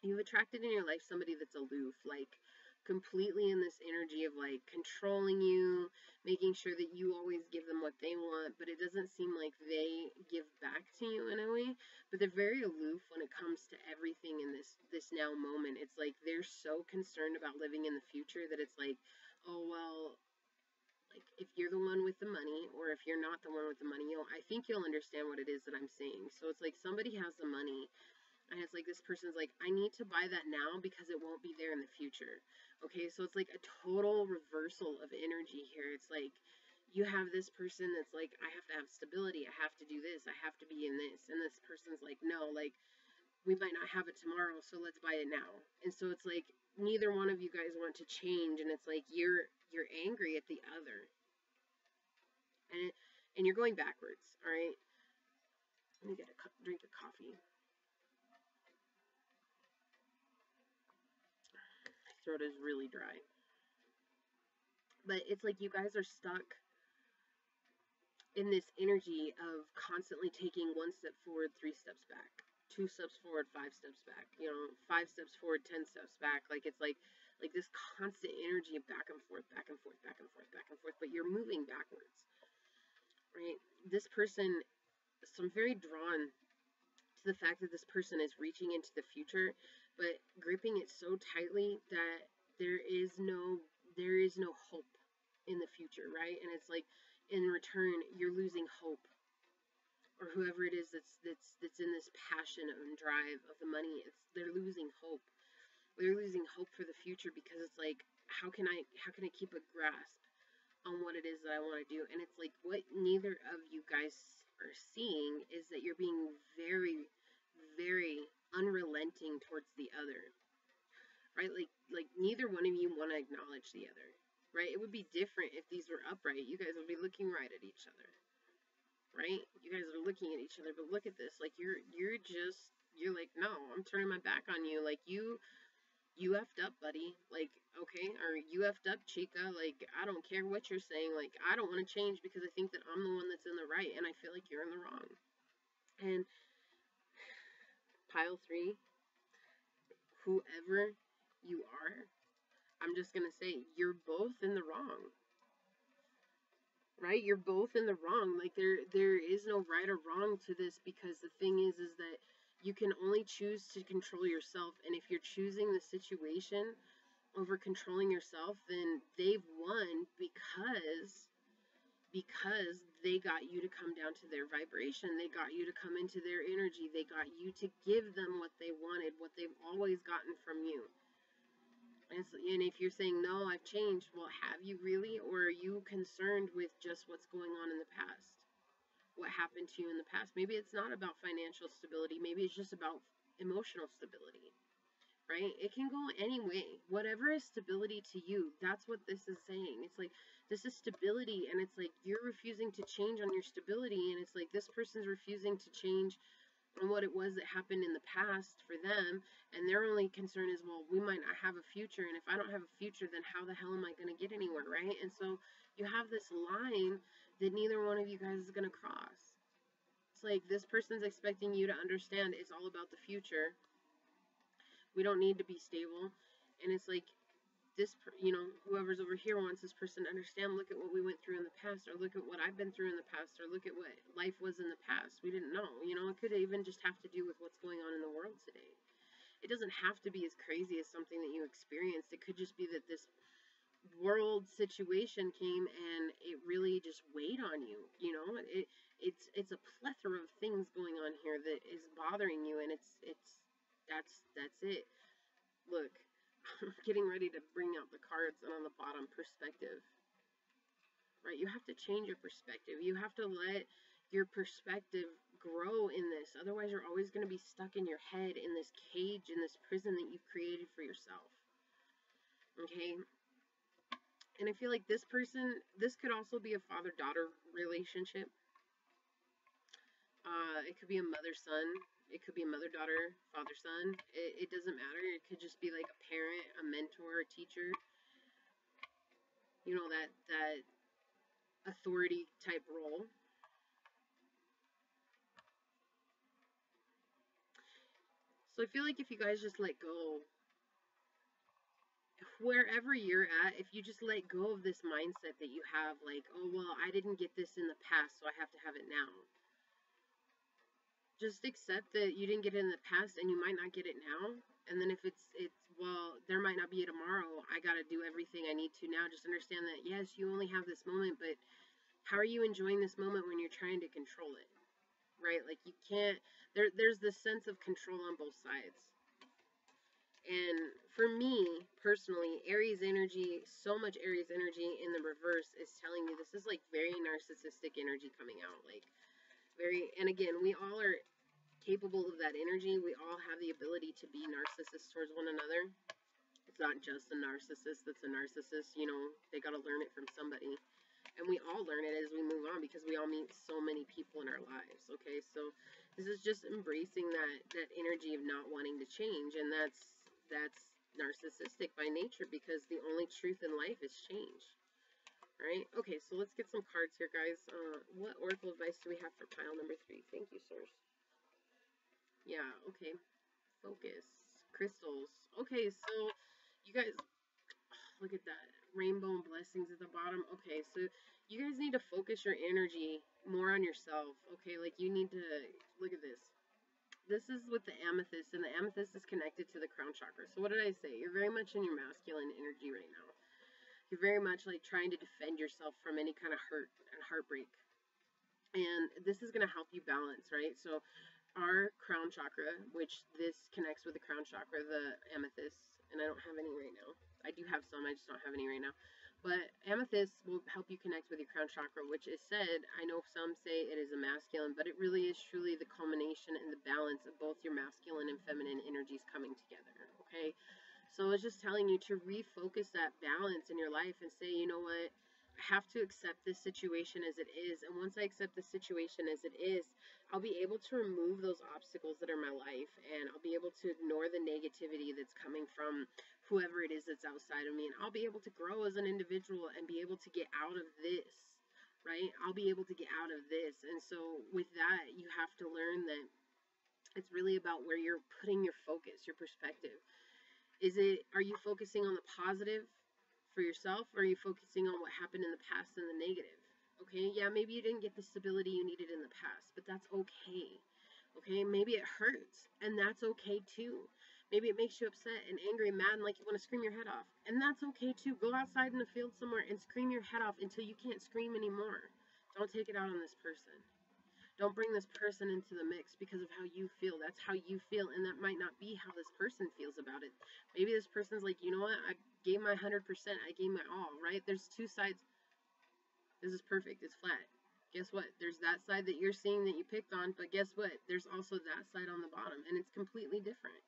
You've attracted in your life somebody that's aloof, like completely in this energy of like controlling you, making sure that you always give them what they want, but it doesn't seem like they give back to you in a way. But they're very aloof when it comes to everything in this now moment. It's like they're so concerned about living in the future that it's like, oh well, like if you're the one with the money, or if you're not the one with the money, I think you'll understand what it is that I'm saying. So it's like somebody has the money, and it's like this person's like, I need to buy that now because it won't be there in the future. Okay, so it's like a total reversal of energy here. It's like you have this person that's like, I have to have stability, I have to do this, I have to be in this, and this person's like, no, like we might not have it tomorrow, so let's buy it now. And so it's like neither one of you guys want to change, and it's like you're angry at the other, and you're going backwards. All right, let me get a drink of coffee. My throat is really dry, but it's like you guys are stuck in this energy of constantly taking 1 step forward, 3 steps back, 2 steps forward, 5 steps back, 5 steps forward, 10 steps back. Like it's like this constant energy of back and forth, back and forth, back and forth, back and forth, but you're moving backwards, right? This person, so I'm very drawn to the fact that this person is reaching into the future, but gripping it so tightly that there is no hope in the future, right? And it's like in return you're losing hope, or whoever it is that's in this passion and drive of the money, they're losing hope. They're losing hope for the future, because it's like, how can I keep a grasp on what it is that I want to do? And it's like what neither of you guys are seeing is that you're being very, very unrelenting towards the other, right? Like neither one of you want to acknowledge the other, right? It would be different if these were upright. You guys would be looking right at each other, right? You guys are looking at each other, but look at this. Like you're like, no, I'm turning my back on you. Like you effed up, buddy. Like, okay, or you effed up, chica. Like, I don't care what you're saying. Like, I don't want to change because I think that I'm the one that's in the right, and I feel like you're in the wrong. And pile 3, whoever you are, I'm just gonna say you're both in the wrong. Right? You're both in the wrong. Like there is no right or wrong to this, because the thing is that you can only choose to control yourself, and if you're choosing the situation over controlling yourself, then they've won because they got you to come down to their vibration. They got you to come into their energy. They got you to give them what they wanted, what they've always gotten from you. And if you're saying, no, I've changed, well, have you really? Or are you concerned with just what's going on in the past? What happened to you in the past? Maybe it's not about financial stability. Maybe it's just about emotional stability, right? It can go any way. Whatever is stability to you, that's what this is saying. It's like, this is stability, and it's like you're refusing to change on your stability, and it's like this person's refusing to change on what it was that happened in the past for them, and their only concern is, well, we might not have a future, and if I don't have a future, then how the hell am I going to get anywhere, right? And so you have this line that neither one of you guys is going to cross. It's like this person's expecting you to understand it's all about the future. We don't need to be stable. And it's like this, whoever's over here wants this person to understand, look at what we went through in the past, or look at what I've been through in the past, or look at what life was in the past. We didn't know, it could even just have to do with what's going on in the world today. It doesn't have to be as crazy as something that you experienced. It could just be that this world situation came and it really just weighed on you. It's a plethora of things going on here that is bothering you, and that's it. Look, I'm getting ready to bring out the cards, and on the bottom, perspective. Right? You have to change your perspective. You have to let your perspective grow in this. Otherwise, you're always going to be stuck in your head, in this cage, in this prison that you've created for yourself. Okay? And I feel like this person, this could also be a father-daughter relationship. It could be a mother-son. It could be a mother-daughter, father-son. It doesn't matter. It could just be like a parent, a mentor, a teacher. That authority type role. So I feel like if you guys just let go, wherever you're at, if you just let go of this mindset that you have, like, oh, well, I didn't get this in the past, so I have to have it now. Just accept that you didn't get it in the past, and you might not get it now. And then if it's well, there might not be a tomorrow. I got to do everything I need to now. Just understand that, yes, you only have this moment, but how are you enjoying this moment when you're trying to control it? Right? Like, you can't, there's this sense of control on both sides. And for me, personally, Aries energy, so much Aries energy in the reverse is telling me this is like very narcissistic energy coming out. Like, very, and again, we all are capable of that energy. We all have the ability to be narcissists towards one another. It's not just a narcissist that's a narcissist, you know, they got to learn it from somebody. And we all learn it as we move on because we all meet so many people in our lives, okay? So this is just embracing that energy of not wanting to change, and that's narcissistic by nature because the only truth in life is change. All right? Okay, so let's get some cards here, guys. What oracle advice do we have for pile number 3? Thank you, sirs. Yeah, okay. Focus. Crystals. Okay, so you guys, look at that. Rainbow and blessings at the bottom. Okay, so you guys need to focus your energy more on yourself. Okay, like you need to, look at this. This is with the amethyst, and the amethyst is connected to the crown chakra. So what did I say? You're very much in your masculine energy right now. You're very much like trying to defend yourself from any kind of hurt and heartbreak. And this is going to help you balance, right? So our crown chakra, which this connects with the crown chakra, the amethyst, and I don't have any right now. I do have some, I just don't have any right now. But amethyst will help you connect with your crown chakra, which is said, I know some say it is a masculine, but it really is truly the culmination and the balance of both your masculine and feminine energies coming together, okay? So I was just telling you to refocus that balance in your life and say, you know what, I have to accept this situation as it is. And once I accept the situation as it is, I'll be able to remove those obstacles that are my life, and I'll be able to ignore the negativity that's coming from whoever it is that's outside of me, and I'll be able to grow as an individual and be able to get out of this, right? I'll be able to get out of this. And so with that, you have to learn that it's really about where you're putting your focus, your perspective. Are you focusing on the positive for yourself, or are you focusing on what happened in the past and the negative? Okay, yeah, maybe you didn't get the stability you needed in the past, but that's okay. Okay, maybe it hurts, and that's okay too. Maybe it makes you upset and angry and mad and like you want to scream your head off, and that's okay too. Go outside in the field somewhere and scream your head off until you can't scream anymore. Don't take it out on this person. Don't bring this person into the mix because of how you feel. That's how you feel, and that might not be how this person feels about it. Maybe this person's like, you know what, I gave my 100%, I gave my all, right? There's two sides. This is perfect, it's flat. Guess what? There's that side that you're seeing that you picked on, but guess what? There's also that side on the bottom, and it's completely different,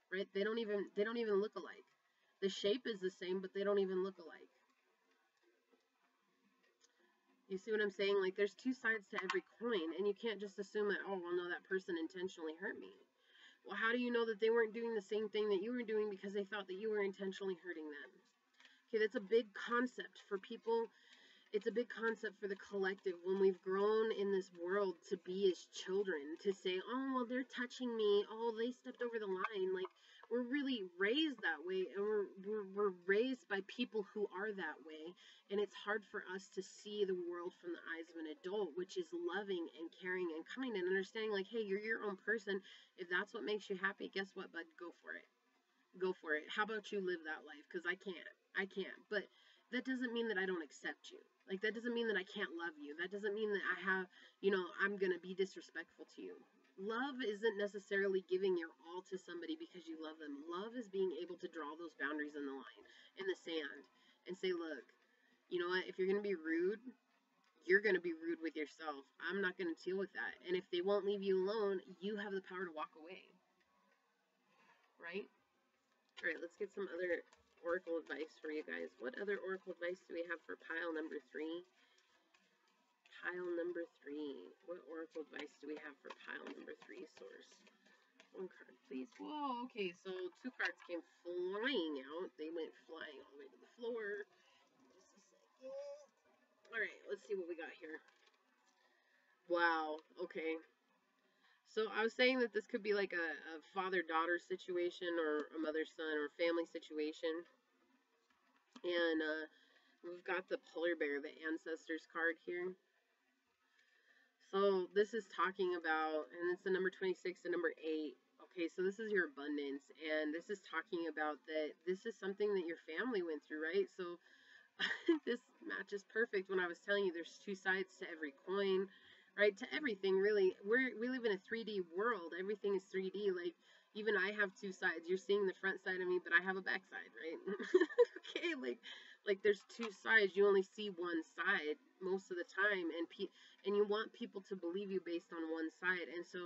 right? They don't even look alike. The shape is the same, but they don't even look alike. You see what I'm saying? Like, there's two sides to every coin, and you can't just assume that, oh, well, no, that person intentionally hurt me. Well, how do you know that they weren't doing the same thing that you were doing because they thought that you were intentionally hurting them? Okay, that's a big concept for people. It's a big concept for the collective when we've grown in this world to be as children, to say, oh, well, they're touching me. Oh, they stepped over the line. Like, we're really raised that way, and we're raised by people who are that way, and it's hard for us to see the world from the eyes of an adult, which is loving and caring and kind and understanding, like, hey, you're your own person. If that's what makes you happy, guess what, bud? Go for it. Go for it. How about you live that life? Because I can't. But that doesn't mean that I don't accept you. Like, that doesn't mean that I can't love you. That doesn't mean that I have, I'm going to be disrespectful to you. Love isn't necessarily giving your all to somebody because you love them. Love is being able to draw those boundaries in the line, in the sand, and say, look, you know what? If you're going to be rude, you're going to be rude with yourself. I'm not going to deal with that. And if they won't leave you alone, you have the power to walk away. Right? All right, let's get some other oracle advice for you guys. What other oracle advice do we have for pile number 3? Pile number 3. What oracle advice do we have for pile number 3, source? One card, please. Whoa, okay, so 2 cards came flying out. They went flying all the way to the floor. Just a second. All right, let's see what we got here. Wow, okay. So I was saying that this could be like a father-daughter situation, or a mother-son, or family situation. And we've got the polar bear, the ancestors card here. So this is talking about, and it's the number 26 and number 8. Okay, so this is your abundance, and this is talking about that this is something that your family went through, right? So this matches perfect when I was telling you there's 2 sides to every coin, right? To everything, really. We live in a 3D world. Everything is 3D. Like, even I have 2 sides. You're seeing the front side of me, but I have a back side, right? Okay, like there's 2 sides. You only see one side most of the time, and you want people to believe you based on one side. And so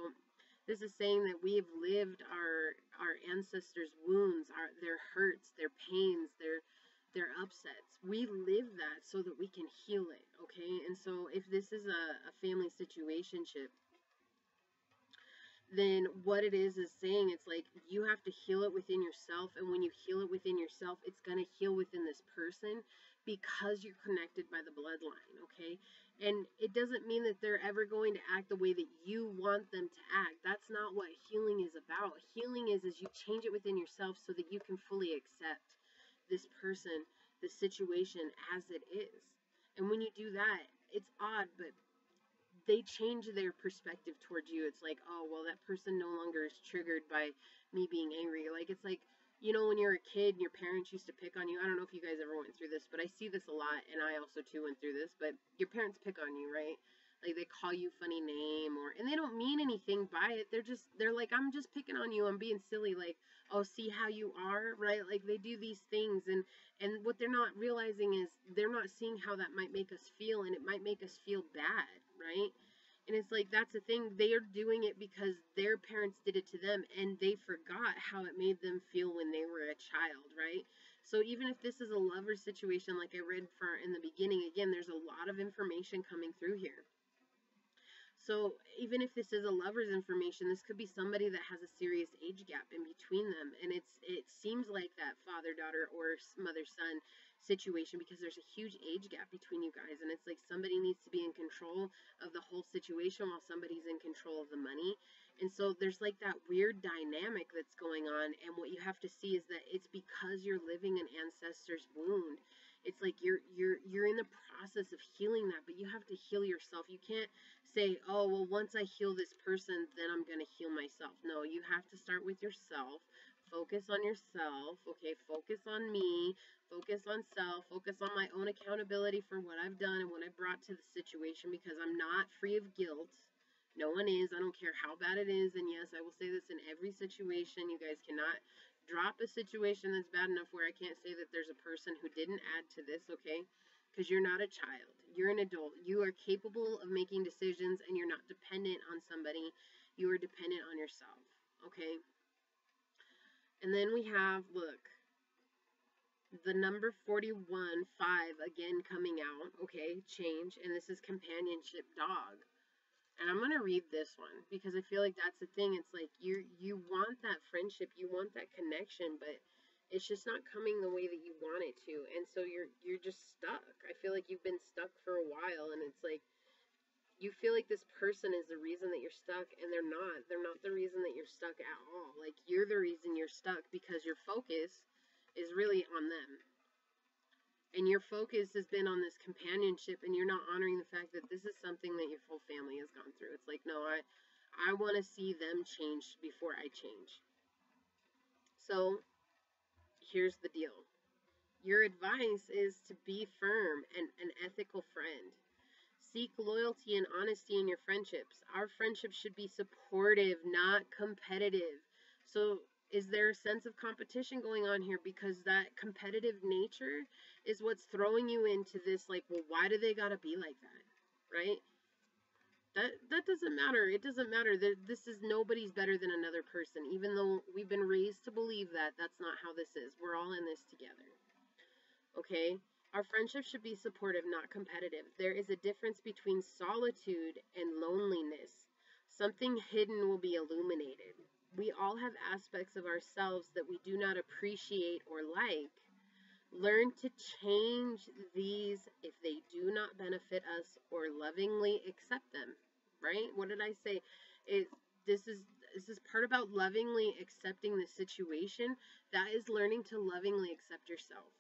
This is saying that we have lived our ancestors' wounds, their hurts, their pains, their upsets. We live that so that we can heal it, okay? And so if this is a family situationship, then what it is saying, it's like you have to heal it within yourself, and when you heal it within yourself, it's going to heal within this person because you're connected by the bloodline, okay? And it doesn't mean that they're ever going to act the way that you want them to act. That's not what healing is about. Healing is you change it within yourself so that you can fully accept this person, the situation as it is. And when you do that, it's odd, but they change their perspective towards you. It's like, oh, well, that person no longer is triggered by me being angry. Like, it's like, you know, when you're a kid and your parents used to pick on you. I don't know if you guys ever went through this, but I see this a lot, and I also too went through this. But your parents pick on you, right? Like, they call you funny name, and they don't mean anything by it. They're like, I'm just picking on you. I'm being silly. Like, oh, see how you are, right? Like, they do these things, and what they're not realizing is they're not seeing how that might make us feel, and it might make us feel bad, right? And it's like, that's the thing. They are doing it because their parents did it to them, and they forgot how it made them feel when they were a child, right? So even if this is a lover situation, like I read for in the beginning, again, there's a lot of information coming through here. So even if this is a lover's information, this could be somebody that has a serious age gap in between them, and it seems like that father-daughter or mother-son situation because there's a huge age gap between you guys, and it's like somebody needs to be in control of the whole situation while somebody's in control of the money. And so there's like that weird dynamic that's going on, and what you have to see is that it's because you're living an ancestor's wound. It's like you're in the process of healing that, but you have to heal yourself. You can't say, oh, well, once I heal this person, then I'm going to heal myself. No, you have to start with yourself. Focus on yourself, okay? Focus on me. Focus on self. Focus on my own accountability for what I've done and what I brought to the situation, because I'm not free of guilt. No one is. I don't care how bad it is. And yes, I will say this in every situation. You guys cannot drop a situation that's bad enough where I can't say that there's a person who didn't add to this, okay? Because you're not a child. You're an adult. You are capable of making decisions, and you're not dependent on somebody. You are dependent on yourself, okay? And then we have, look, the number 41, 5, again coming out, okay, change, and this is companionship dog. And I'm going to read this one because I feel like that's the thing. It's like you want that friendship, you want that connection, but it's just not coming the way that you want it to. And so you're just stuck. I feel like you've been stuck for a while, and it's like you feel like this person is the reason that you're stuck, and they're not. They're not the reason that you're stuck at all. Like, you're the reason you're stuck because your focus is really on them. And your focus has been on this companionship, and you're not honoring the fact that this is something that your full family has gone through. It's like, no, I want to see them change before I change. So here's the deal. Your advice is to be firm and an ethical friend. Seek loyalty and honesty in your friendships. Our friendships should be supportive, not competitive. So is there a sense of competition going on here? Because that competitive nature is what's throwing you into this, like, well, why do they gotta be like that, right? That doesn't matter. It doesn't matter. This is, nobody's better than another person. Even though we've been raised to believe that, that's not how this is. We're all in this together, okay? Our friendship should be supportive, not competitive. There is a difference between solitude and loneliness. Something hidden will be illuminated. We all have aspects of ourselves that we do not appreciate or like. Learn to change these if they do not benefit us, or lovingly accept them. Right? What did I say? This is part about lovingly accepting the situation. That is learning to lovingly accept yourself.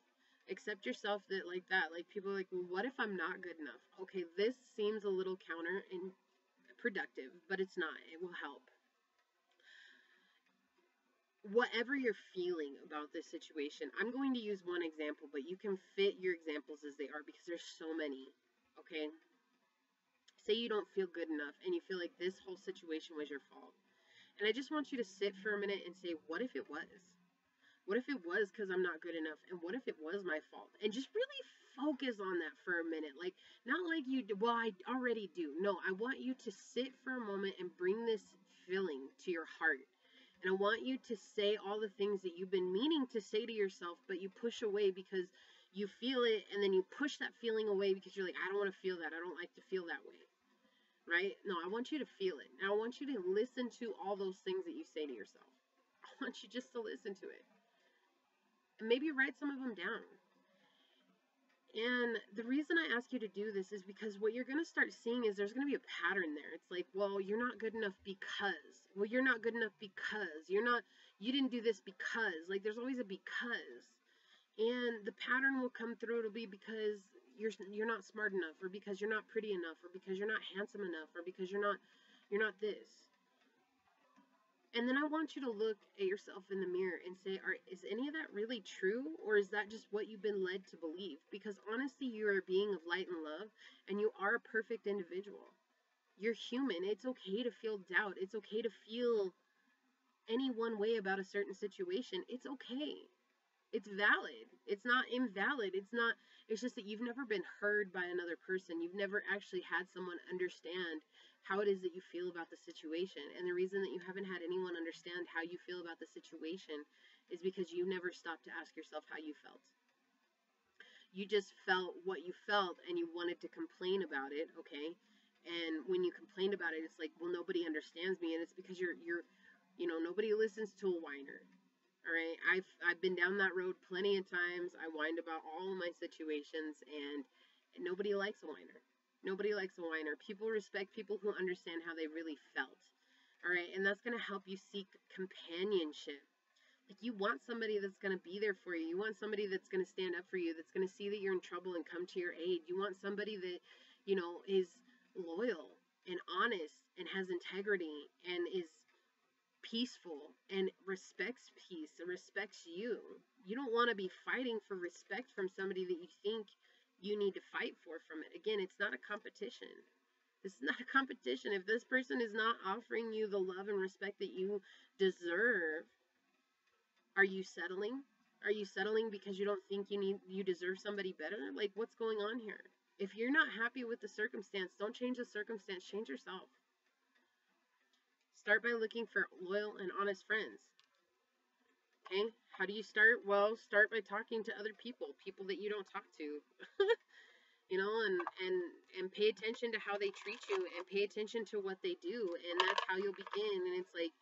Accept yourself that, like that. Like, people are like, well, what if I'm not good enough? Okay, this seems a little counterproductive, but it's not. It will help. Whatever you're feeling about this situation, I'm going to use one example, but you can fit your examples as they are because there's so many, okay? Say you don't feel good enough and you feel like this whole situation was your fault. And I just want you to sit for a minute and say, what if it was? What if it was because I'm not good enough? And what if it was my fault? And just really focus on that for a minute. Like, not like you do, well, I already do. No, I want you to sit for a moment and bring this filling to your heart. And I want you to say all the things that you've been meaning to say to yourself, but you push away because you feel it, and then you push that feeling away because you're like, I don't want to feel that. I don't like to feel that way. Right? No, I want you to feel it. And I want you to listen to all those things that you say to yourself. I want you just to listen to it. And maybe write some of them down. And the reason I ask you to do this is because what you're going to start seeing is there's going to be a pattern there. It's like, well, you're not good enough because. Well, you're not good enough because. You didn't do this because. Like, there's always a because. And the pattern will come through. It'll be because you're not smart enough, or because you're not pretty enough, or because you're not handsome enough, or because you're not this. And then I want you to look at yourself in the mirror and say, is any of that really true? Or is that just what you've been led to believe? Because honestly, you are a being of light and love, and you are a perfect individual. You're human. It's okay to feel doubt. It's okay to feel any one way about a certain situation. It's okay. It's valid. It's not invalid. It's just that you've never been heard by another person. You've never actually had someone understand how it is that you feel about the situation. And the reason that you haven't had anyone understand how you feel about the situation is because you never stopped to ask yourself how you felt. You just felt what you felt, and you wanted to complain about it, okay? And when you complained about it, it's like, well, nobody understands me, and it's because nobody listens to a whiner. All right, I've been down that road plenty of times. I whined about all of my situations, and nobody likes a whiner. Nobody likes a whiner. People respect people who understand how they really felt. All right, and that's going to help you seek companionship. Like, you want somebody that's going to be there for you. You want somebody that's going to stand up for you, that's going to see that you're in trouble and come to your aid. You want somebody that, is loyal and honest and has integrity and is peaceful and respects peace and respects you. You don't want to be fighting for respect from somebody that you think you need to fight for from it. Again, it's not a competition. This is not a competition. If this person is not offering you the love and respect that you deserve, are you settling? Are you settling because you don't think you deserve somebody better? Like, what's going on here? If you're not happy with the circumstance, don't change the circumstance, change yourself. Start by looking for loyal and honest friends. Okay? How do you start? Well, start by talking to other people that you don't talk to. And pay attention to how they treat you, and pay attention to what they do, and that's how you'll begin. And it's like,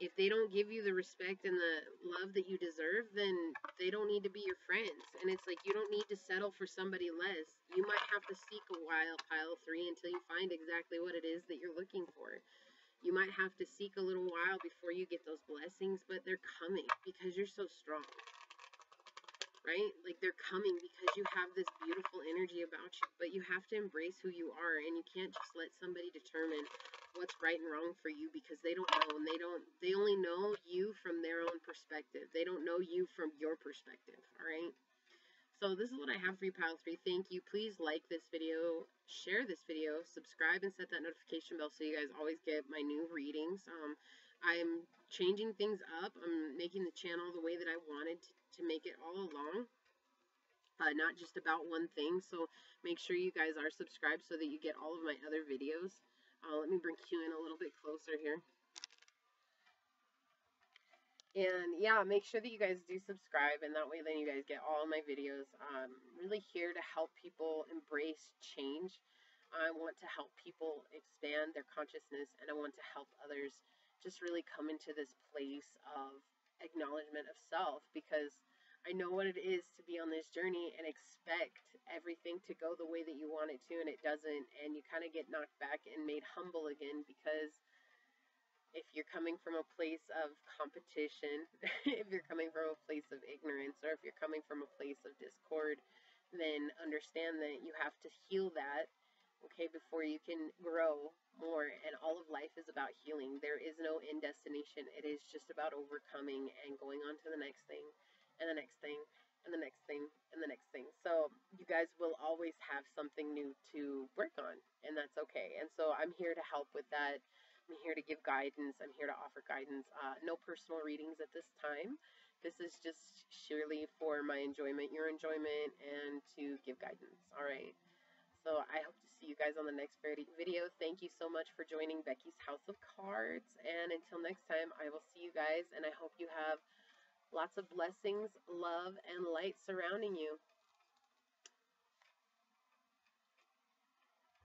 if they don't give you the respect and the love that you deserve, then they don't need to be your friends. And it's like, you don't need to settle for somebody less. You might have to seek a while, pile 3, until you find exactly what it is that you're looking for. You might have to seek a little while before you get those blessings, but they're coming because you're so strong, right? Like, they're coming because you have this beautiful energy about you, but you have to embrace who you are, and you can't just let somebody determine what's right and wrong for you, because they don't know, and they only know you from their own perspective. They don't know you from your perspective, all right? So this is what I have for you, Pile 3. Thank you. Please like this video, share this video, subscribe, and set that notification bell so you guys always get my new readings. I'm changing things up. I'm making the channel the way that I wanted to make it all along. Not just about one thing. So make sure you guys are subscribed so that you get all of my other videos. Let me bring Q in a little bit closer here. And yeah, make sure that you guys do subscribe, and that way then you guys get all of my videos. I'm really here to help people embrace change. I want to help people expand their consciousness, and I want to help others just really come into this place of acknowledgement of self, because I know what it is to be on this journey and expect everything to go the way that you want it to, and it doesn't, and you kind of get knocked back and made humble again, because if you're coming from a place of competition, if you're coming from a place of ignorance, or if you're coming from a place of discord, then understand that you have to heal that, okay, before you can grow more. And all of life is about healing. There is no end destination. It is just about overcoming and going on to the next thing, and the next thing, and the next thing, and the next thing. So you guys will always have something new to work on, and that's okay. And so I'm here to help with that. I'm here to give guidance. I'm here to offer guidance. No personal readings at this time. This is just surely for my enjoyment, your enjoyment, and to give guidance. All right. So I hope to see you guys on the next video. Thank you so much for joining Becky's House of Cards. And until next time, I will see you guys, and I hope you have lots of blessings, love, and light surrounding you.